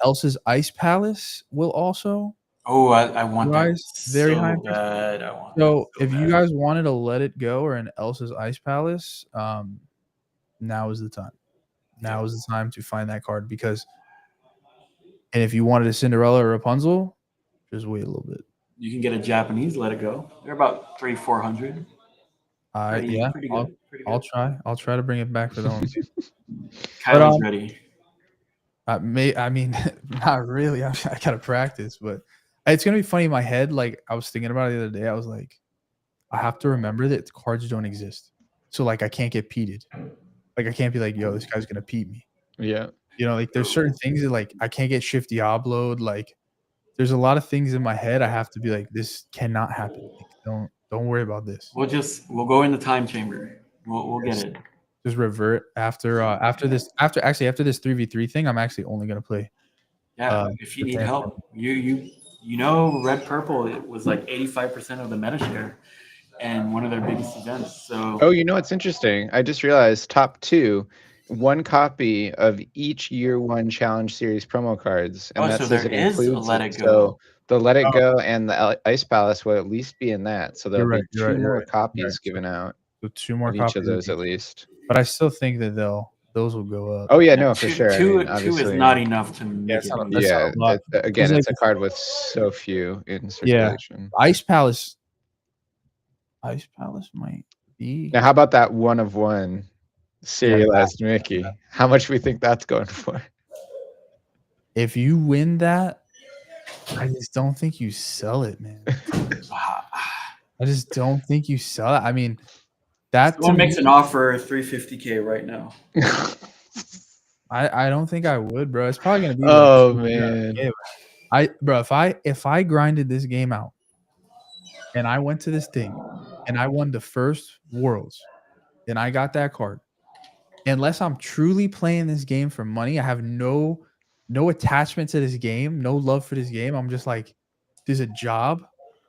Elsa's Ice Palace will also. Oh, I want that rise very so high. bad. I want So that if you guys wanted to Let It Go or an Elsa's Ice Palace, now is the time. Now is the time to find that card because And if you wanted a Cinderella or Rapunzel, just wait a little bit. You can get a Japanese. Let it go. They're about 300-400. Yeah, Pretty good. Pretty I'll good. try. I'll try to bring it back for the home team. Kylie's ready. I mean, not really. I gotta practice, but it's gonna be funny in my head. Like I was thinking about it the other day. I was like, I have to remember that cards don't exist. So like I can't get peated. Like I can't be like, yo, this guy's gonna peat me. Yeah. You know, like there's certain things that like I can't get Shift Diablo'd. Like there's a lot of things in my head I have to be like, this cannot happen. Like, don't worry about this. We'll go in the time chamber. We'll get it. Just revert after this 3v3 thing. I'm actually only gonna play. Yeah, if you need Japan. help, you know, red purple, it was like 85% of the meta share, and one of their biggest events. So Oh, you know what's interesting? I just realized top 2, 1 copy of each year 1 challenge series promo cards, and that so says there it is a includes Let it. It Go. So the Let It Oh. Go and the Ice Palace will at least be in that. So there'll You're be right, you're 2 right, you're more right, copies you're right. given out So 2 more of each copies of those at least. But I still think that those will go up. Oh yeah, no, for sure. Two I mean, is obviously, not enough to make it's it. not- that's yeah. a lot. Again, It's it's like- a card with so few in circulation. Ice Palace might be. Now, how about that 1 of 1 serialized Mickey? How much we think that's going for? If you win that, I just don't think you sell it, man. I just don't think you sell it. I mean, that Someone makes an offer 350K right now. I don't think I would, bro. It's probably gonna be. Oh like, man. bro, if I grinded this game out and I went to this thing and I won the first Worlds and I got that card, unless I'm truly playing this game for money, I have no attachment to this game, no love for this game. I'm just like, there's a job,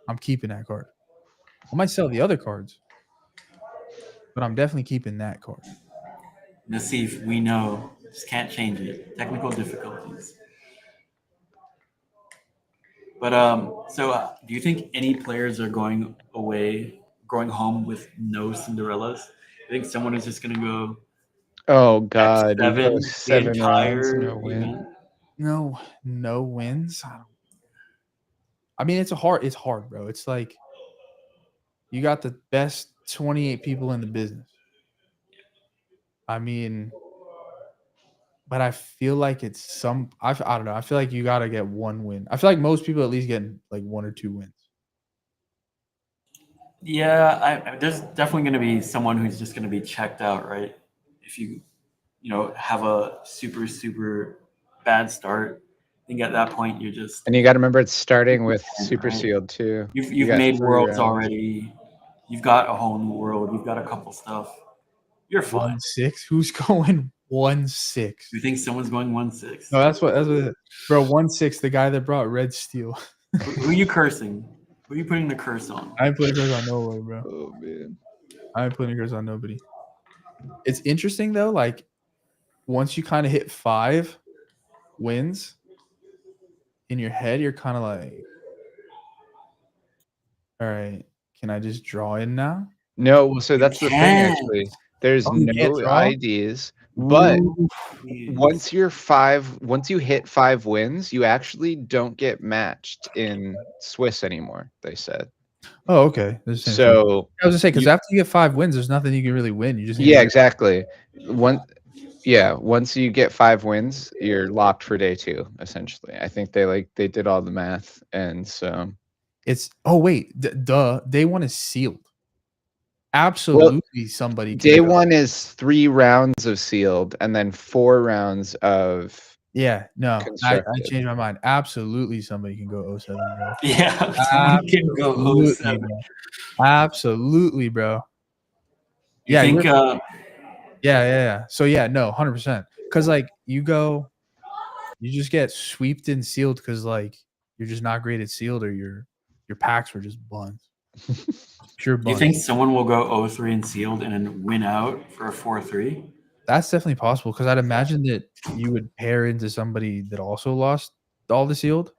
I'm keeping that card. I might sell the other cards, but I'm definitely keeping that card. Nassif, we know. Just can't change it. Technical difficulties. But do you think any players are going home with no Cinderellas? I think someone is just gonna go Oh god. X7 You go the 7 rounds, entire no win. event. No wins. I mean, it's hard, bro. It's like you got the best 28 people in the business. I mean, but I feel like it's I don't know. I feel like you got to get 1 win. I feel like most people at least get like 1 or 2 wins. Yeah, there's definitely going to be someone who's just going to be checked out, right? If you have a super bad start, I think at that point you're just And you got to remember it's starting with Right. Super Sealed too. you've got made 3 worlds rounds. already. You've got a whole new world. You've got a couple stuff. You're fine. 1-6. Who's going 1-6? You think someone's going 1-6? No, that's what bro. 1-6. The guy that brought Red Steel. Who are you cursing? Who are you putting the curse on? I ain't putting a curse on nobody, bro. Oh man. I ain't putting a curse on nobody. It's interesting though. Like once you kind of hit 5 wins in your head, you're kind of like, all right, can I just draw in now? No, well, so that's the thing can't. actually. There's Oh, you can't no draw? IDs, but Ooh. once you hit 5 wins, you actually don't get matched in Swiss anymore, they said. Oh, okay. There's the same thing. So I was gonna say because you- after you get 5 wins, there's nothing you can really win. You just need yeah, to- exactly. Once you get 5 wins, you're locked for day 2, essentially. I think they did all the math, and so It's day 1 is sealed. Absolutely, somebody. Can day go. 1 is 3 rounds of sealed, and then 4 rounds of Yeah, no, I constructed. changed my mind. Absolutely, somebody can go 07, bro. Yeah, someone can go Absolutely, 07. bro. Absolutely, bro. You Yeah, think Yeah. So yeah, no, 100%. Because like you just get sweeped and sealed because like you're just not great at sealed or your packs were just buns. Pure do you buns. think someone will go 03 and sealed and then win out for a 4-3? That's definitely possible because I'd imagine that you would pair into somebody that also lost all the sealed.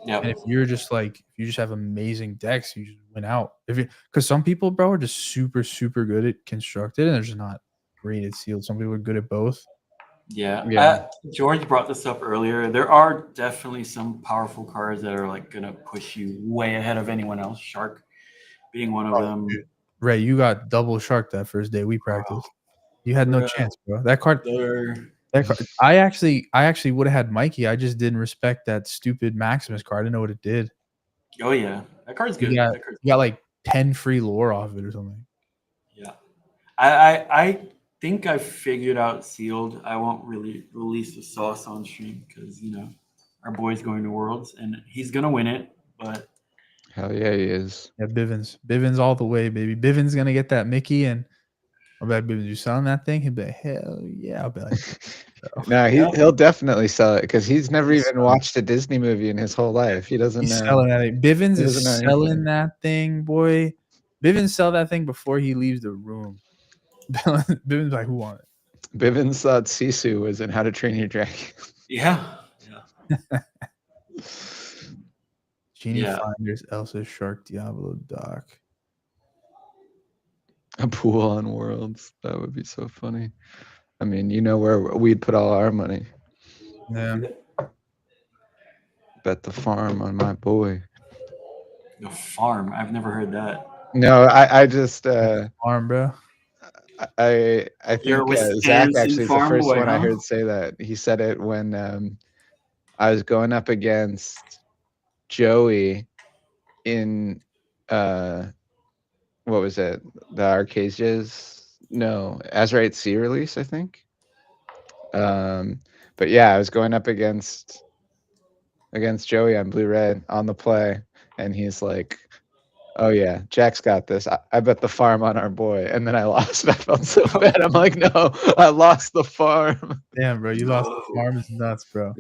Yep. And if you're just like, if you just have amazing decks, you just win out. Because some people, bro, are just super good at constructed and they're just not great at sealed. Some people are good at both. Yeah. Yeah. George brought this up earlier. There are definitely some powerful cards that are like gonna push you way ahead of anyone else. Shark being one of Oh, them. dude. Ray, you got double shark that first day we practiced. You had no Bro. chance, bro. That card. They're- That card. I actually would have had Mikey. I just didn't respect that stupid Maximus card. I didn't know what it did. Oh yeah, that card's good. You got, That card's you got like 10 free lore off of it or something. Yeah, I think I figured out sealed. I won't really release the sauce on stream because our boy's going to Worlds and he's gonna win it. But Hell yeah, he is. Yeah, Bivens all the way, baby. Bivens gonna get that Mickey, and I'll be like, Bivens, you selling that thing? He'll be like, hell yeah. I'll be like, No, he'll definitely sell it because he's never He's even selling. watched a Disney movie in his whole life. He doesn't he's know. selling that thing. Bivens He is doesn't know selling anything. that thing, boy. Bivens sell that thing before he leaves the room. Bivens like, who want it? Bivens thought Sisu was in How to Train Your Dragon. yeah. Genie Yeah. Finders, Elsa, Shark, Diablo, Doc. A pool on Worlds. That would be so funny. I mean, you know where we'd put all our money. Yeah. Bet the farm on my boy. The farm. I've never heard that. No, I just Farm, bro. I You're think a Zach Wisconsin actually is the farm first boy, one I huh? heard say that. He said it when I was going up against Joey in what was it? The Arcasias? No, Azerite Sea release, I think. But yeah, I was going up against Joey on Blue Red on the play, and he's like, "Oh yeah, Jack's got this. I bet the farm on our boy." And then I lost. I felt so bad. I'm like, "No, I lost the farm." Damn, bro. You lost No. the farm. Is nuts, bro.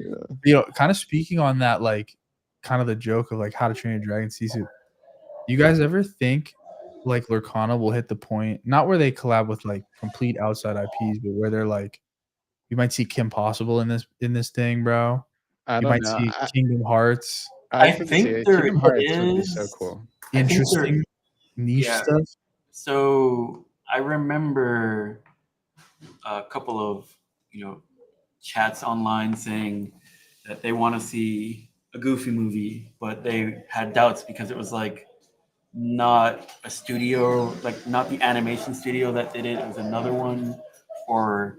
Yeah. Kind of speaking on that, like, kind of the joke of like How to Train Your Dragon Sisu. You guys ever think like Lurkana will hit the point, not where they collab with like complete outside IPs, but where they're like, you might see Kim Possible in this thing, bro. I You don't might know. see Kingdom Hearts. I I can think see it. there Kingdom Hearts would be so is- cool. I think Interesting niche yeah. stuff. So I remember a couple of chats online saying that they want to see a Goofy movie, but they had doubts because it was like not a studio, like not the animation studio that did it. It was another one, or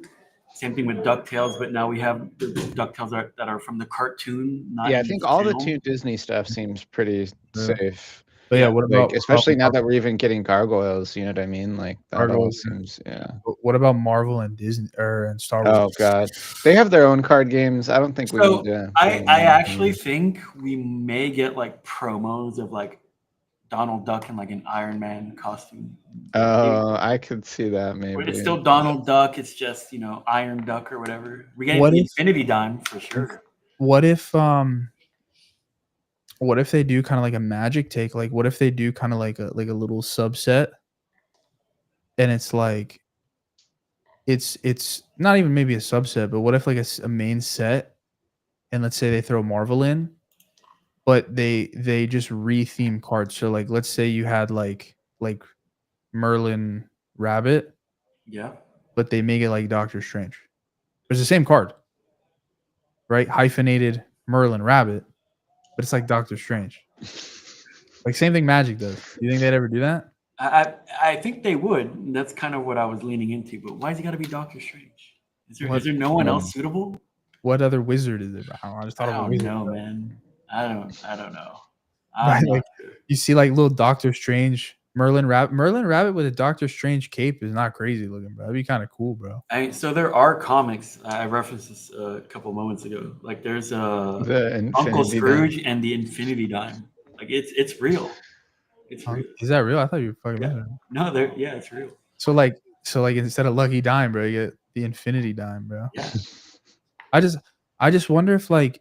same thing with DuckTales. But now we have the DuckTales that are from the cartoon. Not Yeah, I in think this all the channel. Toon Disney stuff seems pretty Yeah. safe. But yeah, Yeah, what Like, about especially now that we're even getting gargoyles, you know what I mean? Like that all Gargoyles, yeah. seems, yeah. what about Marvel and Disney and Star Wars? Oh god, they have their own card games. I don't think we So need to. I actually think we may get like promos of like Donald Duck in like an Iron Man costume. Oh, I could see that maybe. But it's still Donald Duck. It's just Iron Duck or whatever. We get What the if- Infinity Dime for sure. What if they do kind of like a Magic take? Like, what if they do kind of like a little subset, and it's like, it's not even maybe a subset, but what if like a main set, and let's say they throw Marvel in, but they just retheme cards. So like, let's say you had like Merlin Rabbit, Yeah. but they make it like Doctor Strange. It's the same card, right? Hyphenated Merlin Rabbit, but it's like Doctor Strange. Like same thing Magic does. You think they'd ever do that? I think they would. And that's kind of what I was leaning into. But why's he got to be Doctor Strange? Is there no one else suitable? What other wizard is it? I just thought I of a don't wizard. know, man. I don't know. Right, I'm not like, sure. You see like little Doctor Strange Merlin Rabbit with a Doctor Strange cape is not crazy looking, bro. That'd be kind of cool, bro. So there are comics. I referenced this a couple moments ago. Like there's The Uncle Infinity Scrooge and the Infinity Dime. Like it's real. It's real. Is that real? I thought you were fucking Yeah. with it. No, it's real. So like instead of Lucky Dime, bro, you get the Infinity Dime, bro. Yeah. I just wonder if like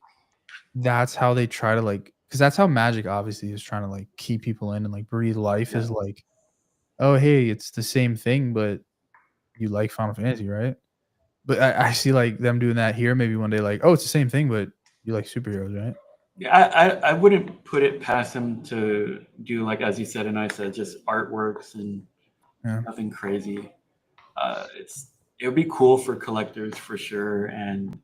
that's how they try to like, because that's how Magic obviously is trying to like keep people in and like breathe life. Yeah. Is like, oh hey, it's the same thing, but you like Final Fantasy, right? But I see like them doing that here. Maybe one day, like, oh, it's the same thing, but you like superheroes, right? Yeah, I wouldn't put it past him to do, like as you said and I said, just artworks and Yeah. nothing crazy. it would be cool for collectors for sure. And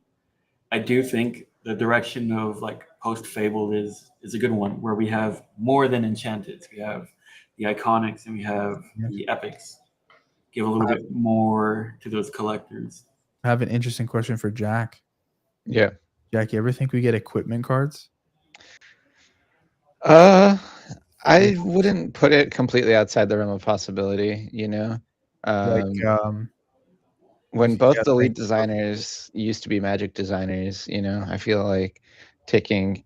I do think the direction of like post Fable is a good one, where we have more than Enchanted. We have the Iconics and we have the Epics. Give a little bit more to those collectors. I have an interesting question for Jack. Yeah. Jack, you ever think we get equipment cards? I wouldn't put it completely outside the realm of possibility, you know. When both yeah, the lead like- designers used to be Magic designers, you know, I feel like taking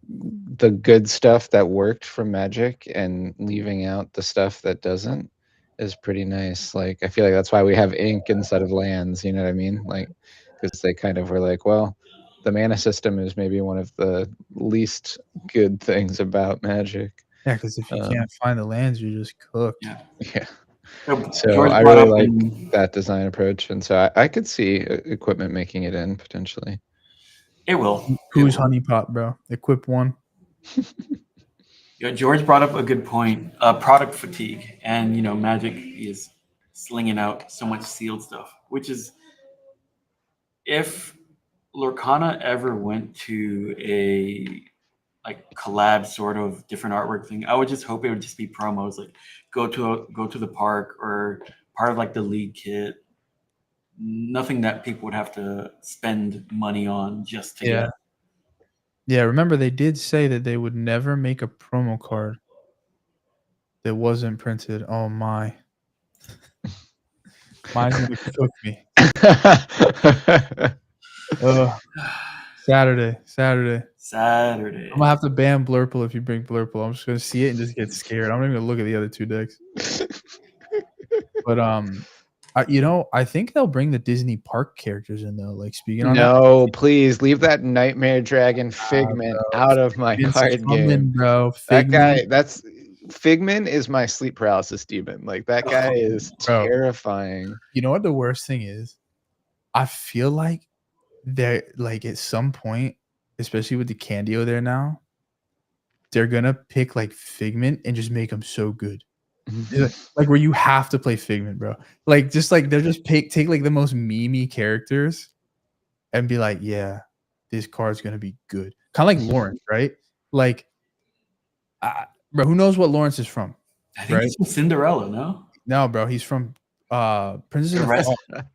the good stuff that worked from Magic and leaving out the stuff that doesn't is pretty nice. Like, I feel like that's why we have ink instead of lands, you know what I mean? Like, because they kind of were like, well, the mana system is maybe one of the least good things about Magic. Yeah, because if you can't find the lands, you're just cooked. Yeah. Yeah. So George I brought really up like in- that design approach, and so I could see equipment making it in potentially. It will. Who's It will. Honeypot, bro? Equip one. Yeah, George brought up a good point. Product fatigue, and Magic is slinging out so much sealed stuff, which is, if Lorcana ever went to a like collab sort of different artwork thing, I would just hope it would just be promos, like go to the park or part of like the league kit. Nothing that people would have to spend money on just to get. Yeah, remember they did say that they would never make a promo card that wasn't printed. Oh my. Mine's gonna cook me. Saturday. I'm gonna have to ban Blurple if you bring Blurple. I'm just gonna see it and just get scared. I'm not even gonna look at the other two decks. But I think they'll bring the Disney park characters in though. Like speaking on No, please leave that Nightmare Dragon Figment out of my that, card game. bro. That Figment. guy, Figment is my sleep paralysis demon. Like that guy is Bro. terrifying. You know what the worst thing is? I feel like they're like at some point, especially with the Candio there now, they're gonna pick like Figment and just make him so good. Like where you have to play Figment, bro. Like just like they're just take like the most memey characters and be like, yeah, this card's gonna be good. Kind of like Lawrence, right? Like, bro, who knows what Lawrence is from? I think he's from Cinderella, no? No, bro, he's from Princess and the Frog.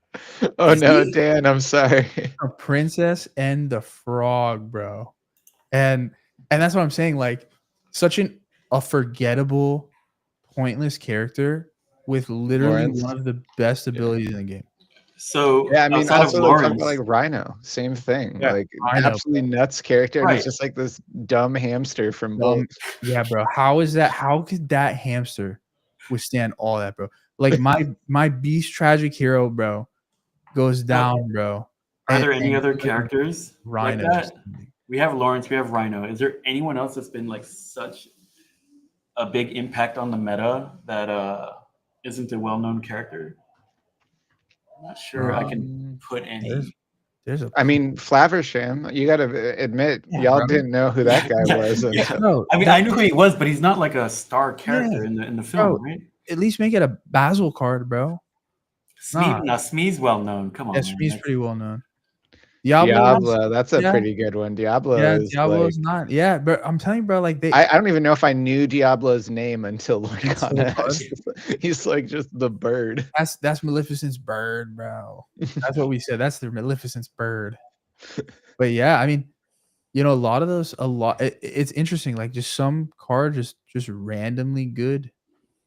Oh no, he? Dan, I'm sorry. A Princess and the Frog, bro. And that's what I'm saying. Like, such a forgettable, pointless character with literally Lawrence. one of the best abilities in the game. So Yeah, I mean, outside of also talk Lawrence, about like Rhino, same thing. Yeah, like Rhino. absolutely nuts character, and Right. he's just like this dumb hamster from Dumb. Bolt. Yeah, bro. How could that hamster withstand all that, bro? Like my Beast Tragic Hero, bro, goes down, bro. are there And- any and other fucking characters Rhino? like that? We have Lawrence, we have Rhino. Is there anyone else that's been like such a big impact on the meta that isn't a well-known character? I'm not sure I can put any. There's a I mean, Flaversham. You got to admit, Yeah, y'all bro. didn't know who that guy Yeah, was. yeah. until- bro, I mean, I knew who he was, but he's not like a star character in the film, Bro. right? at least make it a Basil card, bro. Smee, now Smee's well known. Come on, Yeah, man. Smee's That's- pretty well known. Diablo, that's a yeah. pretty good one. Diablo Yeah, is Diablo's like, not. Yeah, but I'm telling you, bro, like they. I don't even know if I knew Diablo's name until Until Lorcana. He's like just the bird. That's Maleficent's bird, bro. That's what we said. That's the Maleficent's bird. But yeah, I mean, a lot of those, it's interesting. Like just some cards, just randomly good,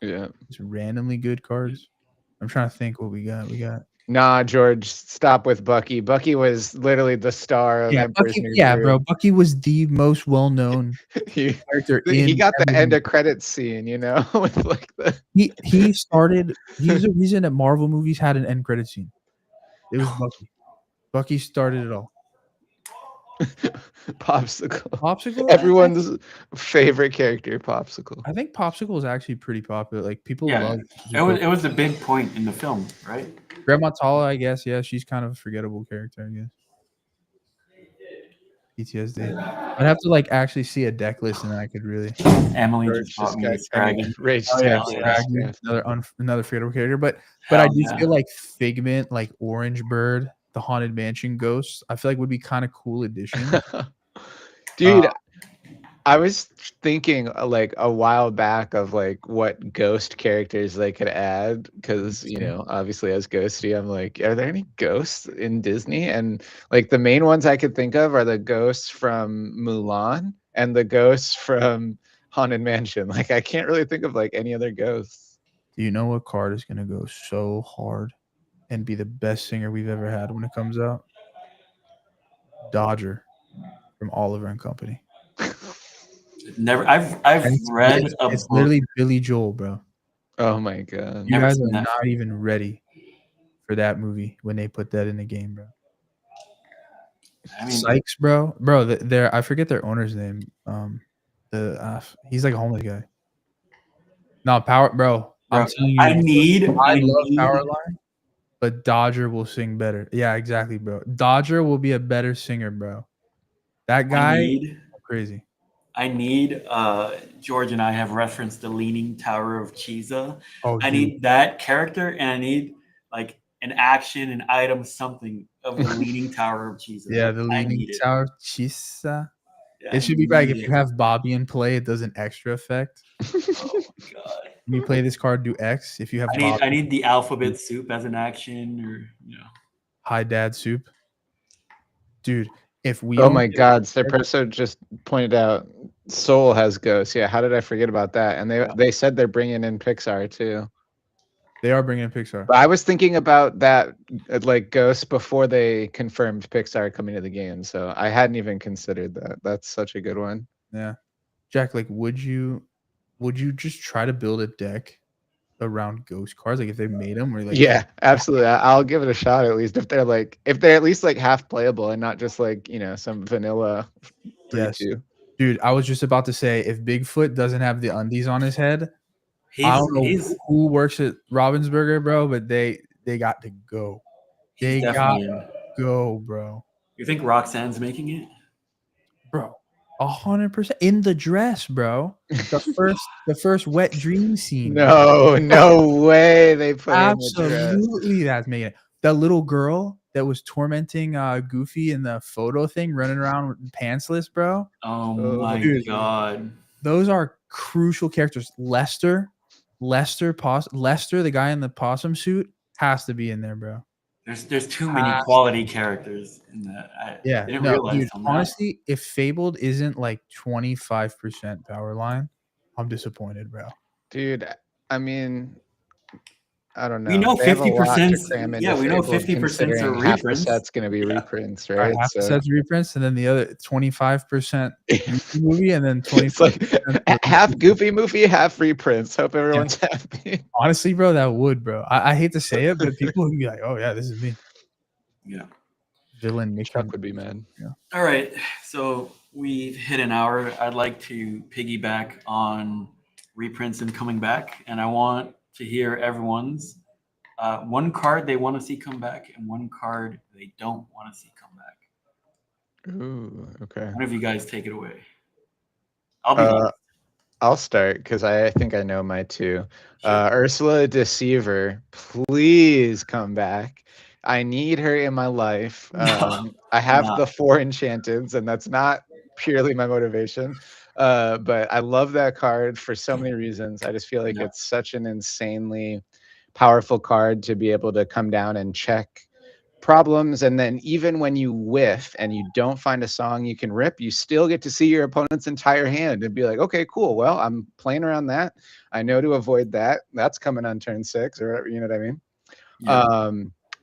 Yeah. just randomly good cards. I'm trying to think what we got. Nah, George, stop with Bucky. Bucky was literally the star of Yeah, Emperor's Bucky, New yeah, Groove. bro. Bucky was the most well-known he, character. he in got the every end movie. of credits scene, with like the He started. He was the reason that Marvel movies had an end credit scene. It was Bucky. Bucky started it all. Popsicle. Popsicle. Everyone's favorite character, Popsicle. I think Popsicle is actually pretty popular. Like people Yeah, love. it was a big point in the film, right? Grandma Tala, I guess. Yeah, she's kind of a forgettable character, I guess. PTSD. I'd have to like actually see a deck list, and then I could really Emily George just bought just me got a Scraggy. Rage Oh, yeah, Staff. yeah. Rage Scraggy, Staff. another forgettable character. But I Hell do yeah. feel like Figment, like Orange Bird, the Haunted Mansion Ghost, I feel like would be kind of cool addition. Dude, Uh, I was thinking like a while back of like what ghost characters they could add because Interesting. obviously as Ghosty, I'm like, are there any ghosts in Disney? And like the main ones I could think of are the ghosts from Mulan and the ghosts from Haunted Mansion. Like I can't really think of like any other ghosts. Do you know what card is gonna go so hard and be the best singer we've ever had when it comes out? Dodger from Oliver and Company. Never. I've And read a it's book. literally Billy Joel, bro. Oh my god. You Never guys seen are that. not even ready for that movie when they put that in the game, bro. I mean, Sykes, bro. Their I forget their owner's name. He's like a homeless guy. No, Power, bro. I'm bro, telling I you, need. I I love need. Powerline, but Dodger will sing better. Yeah, exactly, bro. Dodger will be a better singer, bro. That I guy, need. crazy. I need. George and I have referenced the Leaning Tower of Chisa. Oh, I dude. need that character, and I need like an action, an item, something of the Leaning Tower of Chisa. Yeah, the I Leaning need it. Tower Chisa. Yeah, It should be like need if it. you have Bobby in play, it does an extra effect. Oh god. When you play this card, do X. If you have I Bobby, need the alphabet soup as an action, or High Dad Soup. Dude, if we Oh don't my get- god, Serpresso just pointed out Soul has ghosts. Yeah, how did I forget about that? And they said they're bringing in Pixar too. they are bringing in Pixar. But I was thinking about that like Ghost before they confirmed Pixar coming to the game, so I hadn't even considered that. That's such a good one. Yeah. Jack, like would you just try to build a deck around ghost cards? Like if they made them or like Yeah, absolutely. I'll give it a shot at least if they're at least like half playable and not just like, some vanilla Yes. 3-2. Dude, I was just about to say if Bigfoot doesn't have the undies on his head, I don't know he's who works at Robbinsburger, bro, but they got to go. They got definitely to in. go, bro. You think Roxanne's making it? Bro, 100% in the dress, bro. The first wet dream scene. No way they put her in the dress. Absolutely, that's making it. The little girl that was tormenting Goofy in the photo thing, running around pantsless, bro. Oh Oh, my dude. god. Those are crucial characters. Lester, the guy in the possum suit, has to be in there, bro. There's too many Has- quality characters in that. I didn't realize dude. on that. Honestly, if Fabled isn't like 25% power line, I'm disappointed, bro. Dude, I mean, I don't know. We know They have a lot to 50%. cram into Yeah, we know Fable, 50% are considering half the reprints. set's going to be Yeah. reprints, All right, right? half the So set's reprints, and then the other 25% movie, and then 20. it's like half Goofy movie, half reprints. Hope everyone's happy. Honestly, bro, that would, bro. I hate to say it, but people would be like, "Oh yeah, this is me." Yeah. Villain mission. Chuck would be mad. All right. So we've hit an hour. I'd like to piggyback on reprints and coming back, and I want to hear everyone's one card they want to see come back and one card they don't want to see come back. Ooh, okay. One of you guys take it away. I'll be I'll start because I think I know my two. Ursula Deceiver, please come back. I need her in my life. I have No. the 4 enchanteds, and that's not purely my motivation. But I love that card for so many reasons. I just feel like Yeah. it's such an insanely powerful card to be able to come down and check problems, and then even when you whiff and you don't find a song you can rip, you still get to see your opponent's entire hand and be like, okay, cool, well, I'm playing around that, I know to avoid that, that's coming on turn 6 or whatever, you know what I mean? Yeah.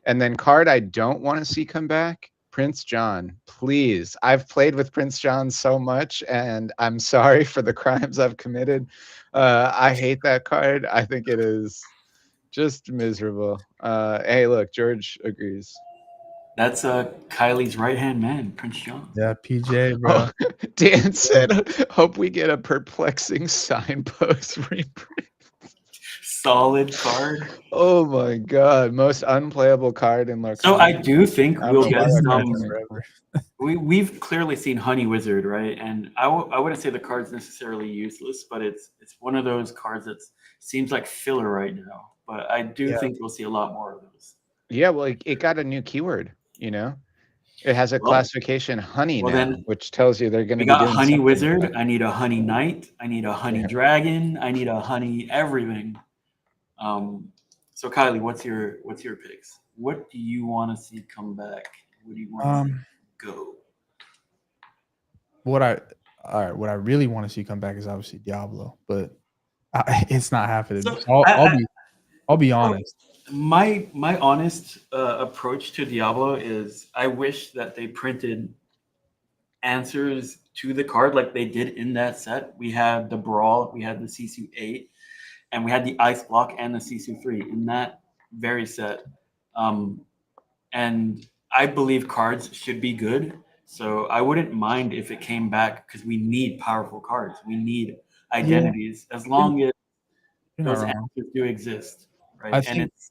And then card I don't want to see come back, Prince John, please. I've played with Prince John so much, and I'm sorry for the crimes I've committed. I hate that card. I think it is just miserable. Hey, look, George agrees. That's Kylie's right-hand man, Prince John. Yeah, PJ, bro. Oh, Dan said, hope we get a perplexing signpost reprint. Solid card. Oh my god, most unplayable card in Lorcana. So I do think I don't we'll know get why that some. card's in there. Forever. we've clearly seen Honey Wizard, right? And I wouldn't say the card's necessarily useless, but it's one of those cards that seems like filler right now. But I do Yeah. think we'll see a lot more of those. Yeah, well, it got a new keyword. You know, it has a Well, classification honey well now, then which tells you they're going we to be got doing Honey something with Wizard. that. I need a Honey Knight. I need a Honey Yeah. Dragon. I need a Honey everything. So Kylie, what's your picks? What do you want to see come back? What do you want to see go? What I really want to see come back is obviously Diablo, but it's not happening. So So I, I'll be I, honest. my honest approach to Diablo is I wish that they printed answers to the card like they did in that set. We had the Brawl, we had the Sisu 8, and we had the Ice Block and the Sisu 3 in that very set. And I believe cards should be good. So I wouldn't mind if it came back because we need powerful cards. We need identities as long as You're not those wrong. answers do exist, right? I And think it's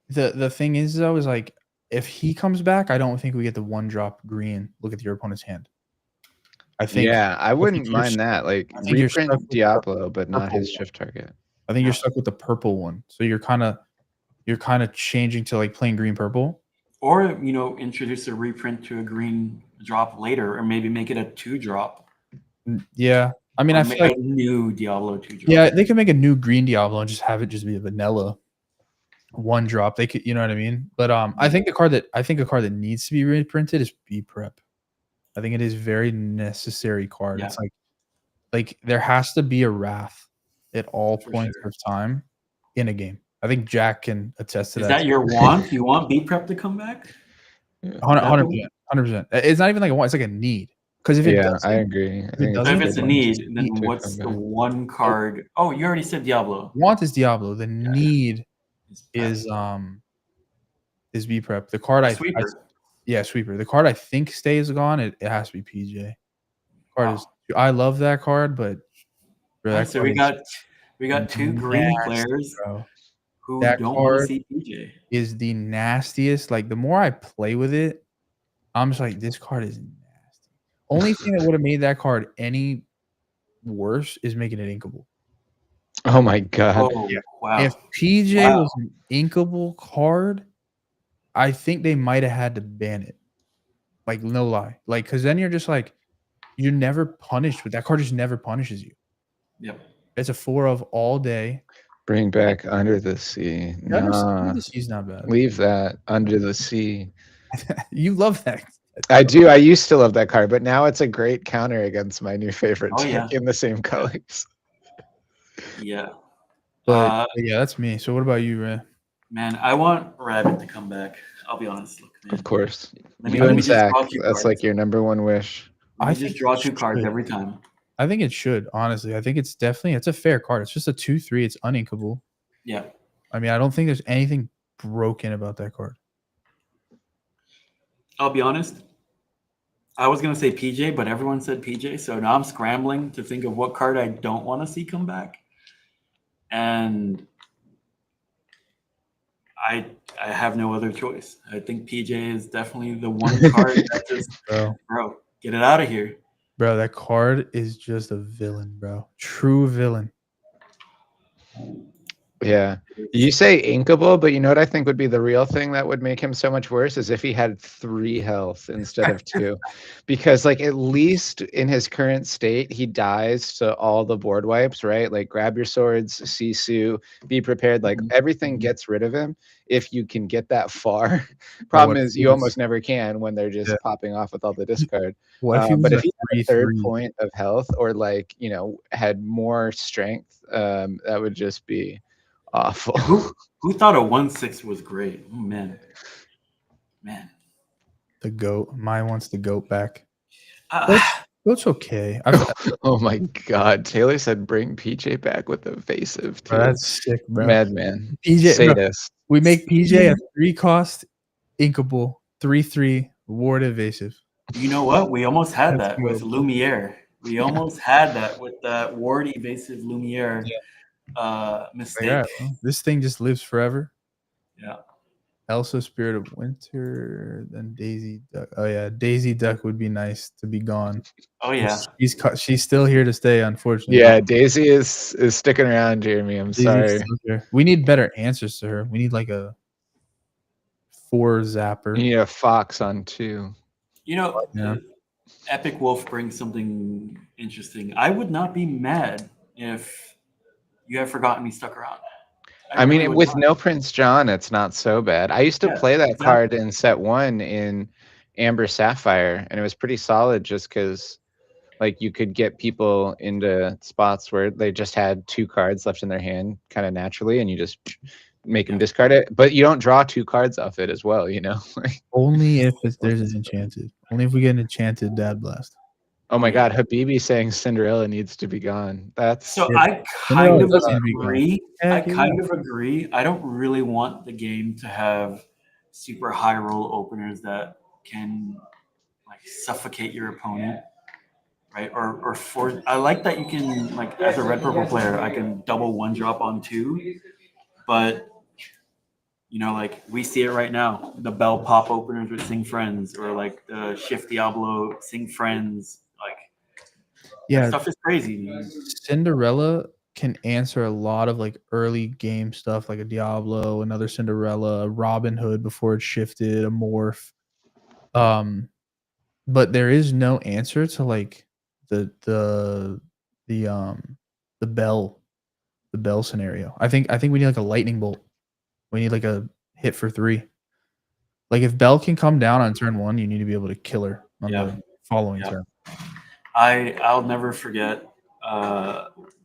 the thing is though is like if he comes back, I don't think we get the one drop green. Look at your opponent's hand. I think Yeah, I wouldn't you're mind stuck- that. Like I think you're stuck reprint with the Diablo, but not purple his one. shift target. I think you're Yeah. stuck with the purple one. So you're kind of changing to like playing green purple. or introduce a reprint to a green drop later, or maybe make it a 2-drop. Yeah. I mean, Or I make feel like a new Diablo 2-drop. yeah, they could make a new green Diablo and just have it just be a vanilla one drop. They could, you know what I mean? But I think a card that needs to be reprinted is B Prep. I think it is very necessary card. Yeah. It's like there has to be a Wrath at all For points sure. of time in a game. I think Jack can attest to Is that. that your want? You want B Prep to come back? 100%. 100%. It's not even like a want, it's like a need. Because if it Yeah, doesn't, I agree. I it think So doesn't, if good it's a one. need, then to what's come the back. one card? Oh, you already said Diablo. want is Diablo. The need Prep. is B Prep. The card Sweeper. yeah, Sweeper. The card I think stays gone. It has to be PJ. Card is Wow. I love that card, but bro, that So card we got two green nasty, players bro. who That don't want to card see PJ. is the nastiest. Like the more I play with it, I'm just like, this card is nasty. Only thing that would have made that card any worse is making it inkable. Oh my god. Oh, Yeah. wow. If PJ Wow. was an inkable card, I think they might have had to ban it. Like, no lie. Like, because then you're just like, you're never punished with that card, just never punishes you. Yep. It's a 4 of all day. Bring back Under the Sea. Nah, He's not bad. leave that Under the Sea. You love that. I do. I used to love that card, but now it's a great counter against my new favorite Oh, deck yeah. in the same colors. Yeah. But yeah, that's me. So what about you, Ray? Man, I want Rabbit to come back. I'll be honest. Look, man. Of course. Let You me and just Zach, draw 2 that's cards. like your number one wish. Let me I just think draw it 2 cards should. every time. I think it should, honestly. I think it's a fair card. It's just a 2/3. It's uninkable. Yeah. I mean, I don't think there's anything broken about that card. I'll be honest. I was going to say PJ, but everyone said PJ. So now I'm scrambling to think of what card I don't want to see come back. And I have no other choice. I think PJ is definitely the one card that just, bro, get it out of here. Bro, that card is just a villain, bro. True villain. Yeah. You say inkable, but you know what I think would be the real thing that would make him so much worse is if he had 3 health instead of 2. Because like at least in his current state, he dies to all the board wipes, right? Like grab your swords, Sisu, be prepared. Like everything gets rid of him if you can get that far. Problem is you almost never can when they're just popping off with all the discard. But if he had a 3rd point of health or like, you know, had more strength, that would just be awful. Who thought a 1/6 was great? Oh, man. The goat. Mine wants the goat back. Ah, Goat's okay. Oh my god. Taylor said bring PJ back with evasive too. Bro, that's sick, bro. Madman. PJ, Sadist. we make PJ a 3-cost inkable, 3/3 ward evasive. you know what? We almost had That's that with good. Lumiere. We almost had that with that ward evasive Lumiere mistake. Yeah, this thing just lives forever. Yeah. Elsa, Spirit of Winter, then Daisy Duck. Oh yeah, Daisy Duck would be nice to be gone. Oh yeah. She's still here to stay, unfortunately. Yeah, Daisy is sticking around, Jeremy. I'm Daisy's sorry. still here. We need better answers to her. We need like a 4 zapper. You need a fox on 2. You know, Yeah. Epic Wolf brings something interesting. I would not be mad if you had forgotten me stuck around. I mean, really would with not. no Prince John, it's not so bad. I used to Yeah, play that exactly. card in set 1 in Amber Sapphire, and it was pretty solid just because like you could get people into spots where they just had 2 cards left in their hand kind of naturally, and you just make them Yeah. discard it. But you don't draw 2 cards off it as well, you know? Only if there's an enchanted. Only if we get an enchanted Dad Blast. Oh my yeah. God, Habibi saying Cinderella needs to be gone. That's So Yeah, I Cinderella kind of does need to be gone. agree. I Heck yeah. kind of agree. I don't really want the game to have super high roll openers that can like suffocate your opponent, right? Or force. I like that you can like as a red purple player, I can double 1-drop on 2, but you know, like we see it right now, the Bell pop openers with Sing Friends, or like the Shift Diablo Sing Friends, like that Yeah, stuff is crazy, man. Cinderella can answer a lot of like early game stuff, like a Diablo, another Cinderella, a Robin Hood before it shifted, a morph. But there is no answer to like the the bell scenario. I think we need like a lightning bolt. We need like a hit for 3. Like if Bell can come down on turn 1, you need to be able to kill her on Yeah. the following Yeah. turn. I'll never forget.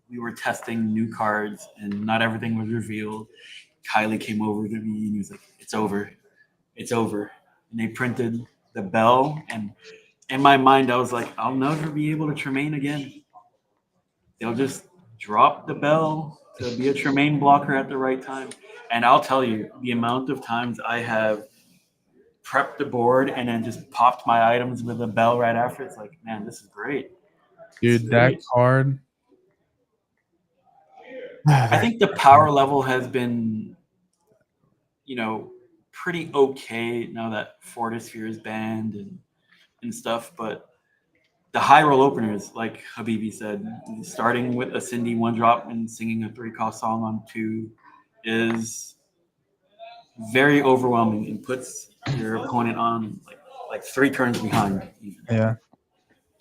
We were testing new cards, and not everything was revealed. Kylie came over to me and he was like, "It's over, it's over." And they printed the Bell, and in my mind, I was like, "I'll never be able to Tremaine again." They'll just drop the Bell to be a Tremaine blocker at the right time. And I'll tell you, the amount of times I have prepped the board and then just popped my items with a Bell right after, it's like, man, this is great. This is Dude, that great. card. I think the power level has been, you know, pretty okay now that Fortisphere is banned and stuff, but the high roll openers, like Habibi said, starting with a Cindy 1-drop and singing a 3-cost song on 2 is very overwhelming and puts your opponent on like 3 turns behind. Even. Yeah.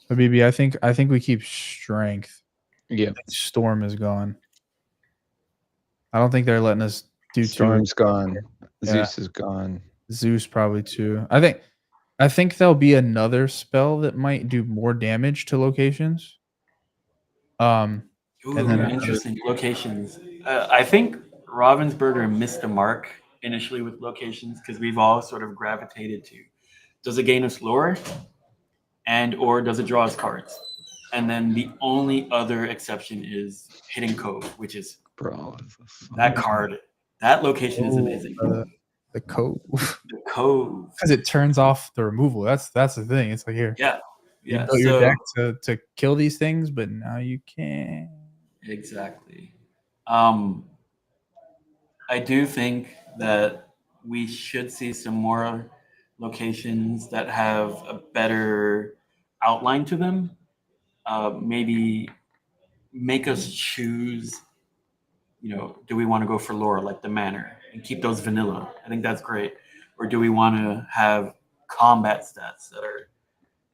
Habibi, I think we keep strength. yeah. Storm is gone. I don't think they're letting us do Storm's gone. Yeah. Zeus is gone. Zeus probably too. I think there'll be another spell that might do more damage to locations. Ooh, And then interesting locations. I think Ravensburger missed the mark initially with locations because we've all sort of gravitated to, does it gain us lore, and or does it draw us cards? And then the only other exception is Hidden Cove, which is Bro, that card. That location is amazing. the cove. The Cove. Because it turns off the removal. That's the thing. It's like here. Yeah. You Yeah. built your So deck to kill these things, but now you can't. exactly. I do think that we should see some more locations that have a better outline to them. Maybe make us choose, you know, do we want to go for lore like the manor and keep those vanilla? I think that's great. Or do we want to have combat stats that are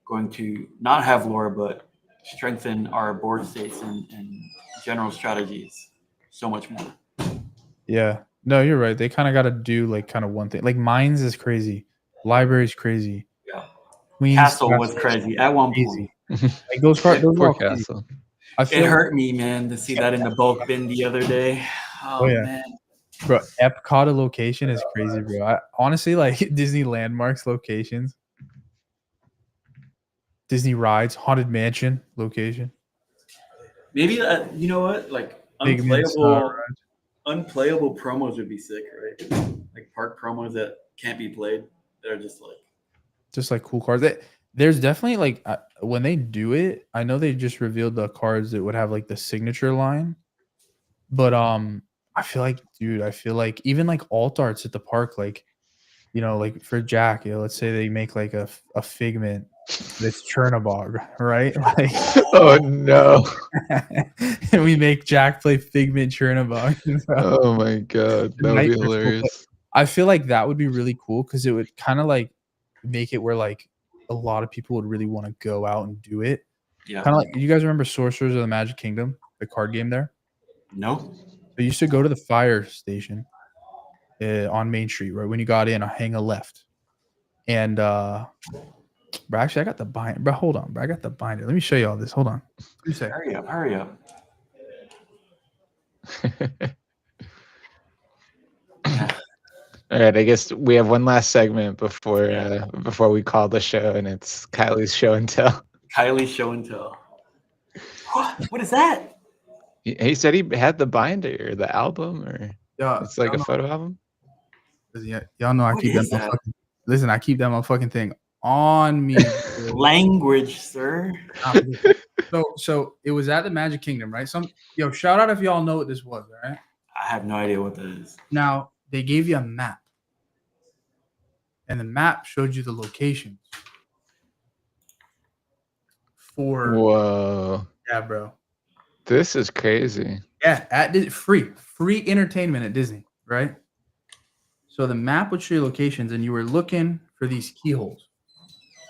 going to not have lore but strengthen our board states and general strategies so much more? Yeah. No, you're right. They kind of got to do like kind of one thing. Like Mines is crazy. Library's crazy. Yeah. Queen's Castle was crazy at one point. crazy. Like those cards, those are Poor all crazy. Castle. I It feel hurt me, man, to see that in the bulk bin the other day. Oh, yeah. man. bro, Epcot location is crazy, bro. I honestly like Disney landmarks locations. Disney rides, Haunted Mansion location. Maybe that, you know what? Like Figment's unplayable promos would be sick, right? Like park promos that can't be played. They're just like cool cards. There's definitely like when they do it, I know they just revealed the cards that would have like the signature line. But I feel like, dude, even like alt arts at the park, like you know, like for Jack, you know, let's say they make like a figment that's Chernobog, right? Like, Oh no. and we make Jack play Figment Chernobog. Oh my god. That would be Nightmare Fuel, but hilarious. I feel like that would be really cool because it would kind of like make it where like a lot of people would really want to go out and do it. Yeah. Kind of like, you guys remember Sorcerers of the Magic Kingdom, the card game there? No. They used to go to the fire station on Main Street, right? When you got in, hang a left. And bro, actually, I got the binder. Bro, hold on, bro. I got the binder. Let me show you all this. Hold on. You say, Hurry up. Hurry up. All right, I guess we have one last segment before we call the show, and it's Kylie's show and tell. Kylie's show and tell. What is that? He said he had the binder, the album, or yeah, it's like a photo album. Y'all know I What keep that is that? motherfucking. Listen, I keep that motherfucking thing on me. Language, sir. So it was at the Magic Kingdom, right? Shout out if y'all know what this was, all right? I have no idea what that is. Now they gave you a map, and the map showed you the locations for. Whoa, Yeah, bro. this is crazy. Yeah, at free entertainment at Disney, right? So the map would show you locations, and you were looking for these keyholes.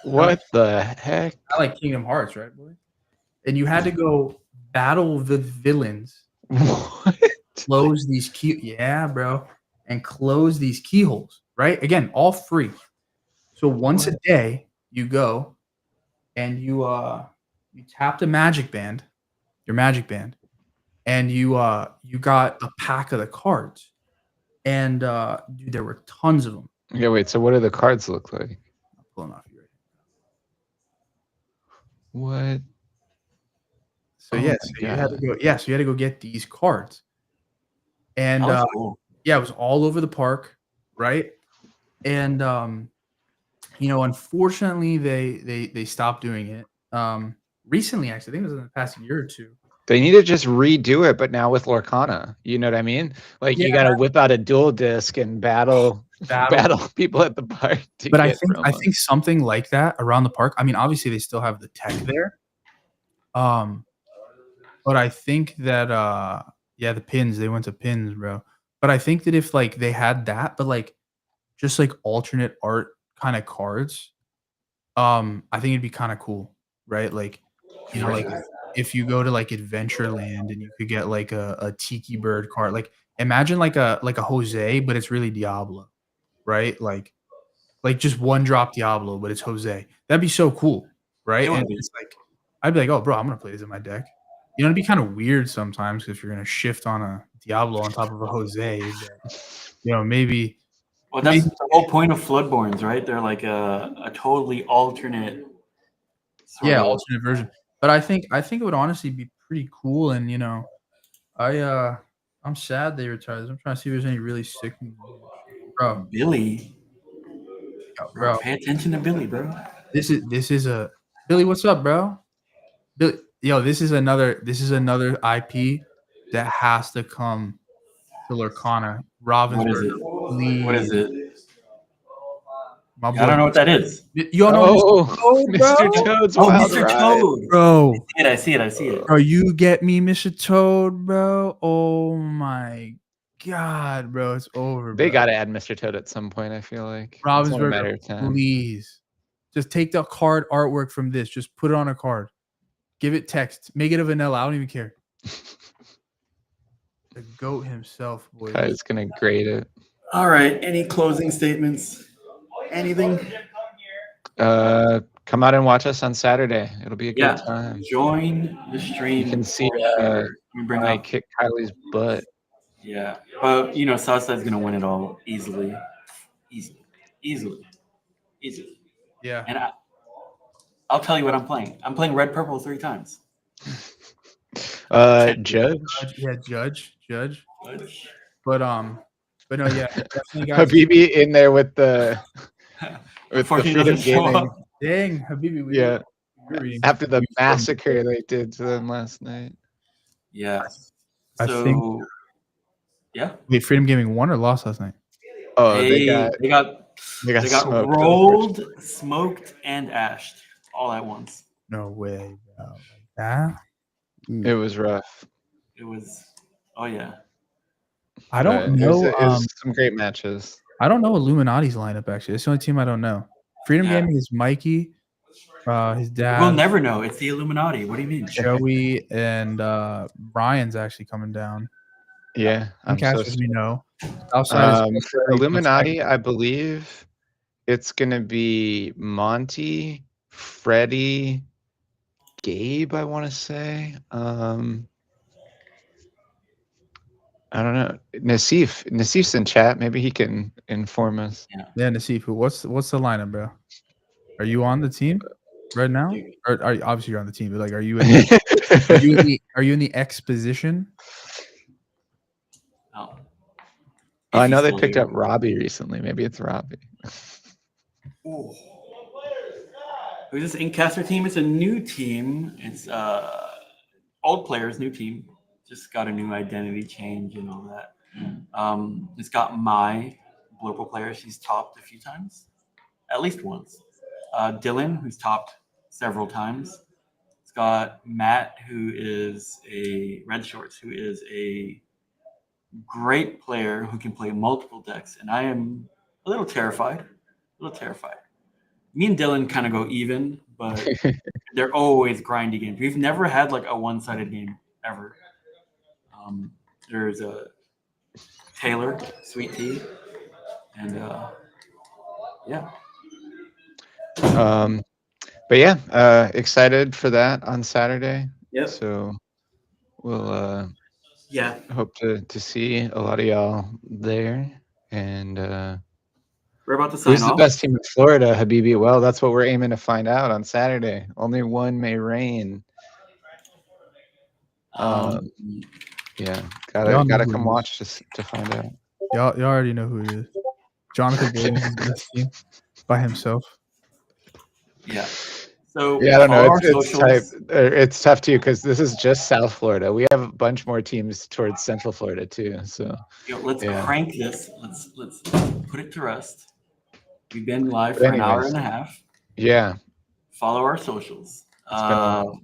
What the heck? I like Kingdom Hearts, right, boy? And you had to go battle the villains, What? close these and close these keyholes, right? Again, all free. So once a day, you go and you tap the your magic band, and you got a pack of the cards, and dude, there were tons of them. Yeah, wait. So what do the cards look like? I'm pulling off you right What? So Oh yeah, my so you had to God. go. Yeah, so you had to go get these cards, and That was cool. yeah, it was all over the park, right? And unfortunately, they stopped doing it. Recently, actually, I think it was in the past year or two. They need to just redo it, but now with Lorcana. You know what I mean? Like you got to whip out a dual disc and battle people at the park. But I think something like that around the park. I mean, obviously they still have the tech there. But I think that the pins, they went to pins, bro. But I think that if like they had that, but like just like alternate art kind of cards, I think it'd be kind of cool, right? Like, like if you go to like Adventureland and you could get like a Tiki Bird card, like imagine like a Jose, but it's really Diablo, right? Like just one drop Diablo, but it's Jose. That'd be so cool, right? And it's like I'd be like, oh, bro, I'm gonna play this in my deck. It'd be kind of weird sometimes if you're gonna shift on a Diablo on top of a Jose. But, maybe. Well, that's the whole point of Floodborns, right? They're like a totally alternate. Alternate version. But I think it would honestly be pretty cool. And I'm sad they retired. I'm trying to see if there's any really sick ones. Bro. Billy. Bro. Pay attention to Billy, bro. This is a Billy, what's up, bro? Billy, this is another IP that has to come to Lorcana. Ravensburg. What is it? My boy. I don't know what that is. You don't know Mr. Toad's Wild Mr. Ride. Toad, bro. I see it. Bro, you get me, Mr. Toad, bro. Oh my God, bro, it's over. They bro. got to add Mr. Toad at some point. I feel like Ravensburger, it's only a matter of time. Please, just take the card artwork from this. Just put it on a card. Give it text. Make it a vanilla. I don't even care. The GOAT himself, boy. Kai's gonna grade it. All right. Any closing statements? Anything? Come out and watch us on Saturday. It'll be a good time. Join the stream. You can see bring I up. kick Kylie's butt. Yeah, but Southside's gonna win it all easily. Yeah. And I'll tell you what I'm playing. I'm playing red purple 3 times. Judge. Yeah, Judge. But no, yeah, definitely guys. Habibi in there with the Before he Freedom doesn't show Gaming. up. Dang, Habibi. Yeah. After the massacre they did to them last night. Yeah. I So, think- yeah. Wait, Freedom Gaming won or lost last night? Oh, They got They got They got smoked, rolled, smoked, and ashed all at once. No way, bro. Like that. It was rough. It was, oh yeah. I don't but know. It was some great matches. I don't know Illuminati's lineup actually. It's the only team I don't know. Freedom Yeah. Gaming is Mikey, his dad, We'll never know. It's the Illuminati. What do you mean? Joey, and Brian's actually coming down. Yeah, I'm so Casters we know. Outside is for Illuminati, I believe it's gonna be Monty, Freddie, Gabe, I want to say. I don't know. Nasif's in chat. Maybe he can inform us. Yeah, Nasif. What's the lineup, bro? Are you on the team right now? Or are you, obviously you're on the team, but like, are you in are you in the X position? Oh. I know If they he's picked still up Robbie recently. Maybe it's Robbie. here. Ooh. Who's this Inkcaster team? It's a new team. It's old players, new team. Just got a new identity change and all that. It's got my local player. She's topped a few times, at least once. Dylan, who's topped several times. It's got Matt, who is a Red Shorts, who is a great player who can play multiple decks. And I am a little terrified. Me and Dylan kind of go even, but they're always grindy games. We've never had like a one-sided game ever. There's a Taylor, Sweet Tea, and yeah. But yeah, excited for that on Saturday. Yep. So we'll Yeah. hope to see a lot of y'all there. And We're about to sign who's the off. best team in Florida, Habibi? Well, that's what we're aiming to find out on Saturday. Only one may reign. Yeah, gotta come watch to find out. Y'all already know who he is. Jonathan Williams is the best team by himself. Yeah. So Yeah, I don't know. follow our It's socials. it's tough too because this is just South Florida. We have a bunch more teams towards Central Florida too. So Let's yeah. crank this. Let's put it to rest. We've been live But for an hour anyways. and a half. Yeah, Follow our socials. it's been a while.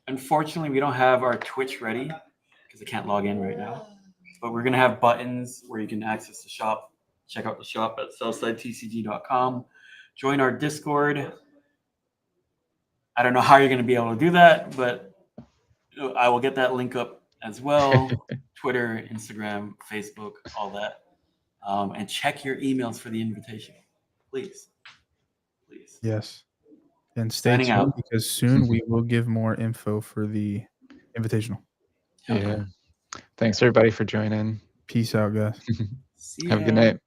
Unfortunately, we don't have our Twitch ready because I can't log in right now. But we're gonna have buttons where you can access the shop. Check out the shop at southsidetcg.com. Join our Discord. I don't know how you're gonna be able to do that, but I will get that link up as well. Twitter, Instagram, Facebook, all that. And check your emails for the invitation, please. Yes. And stay Signing tuned out. because soon we will give more info for the invitational. Yeah. Thanks everybody for joining. Peace out, guys. See Have a good ya. night.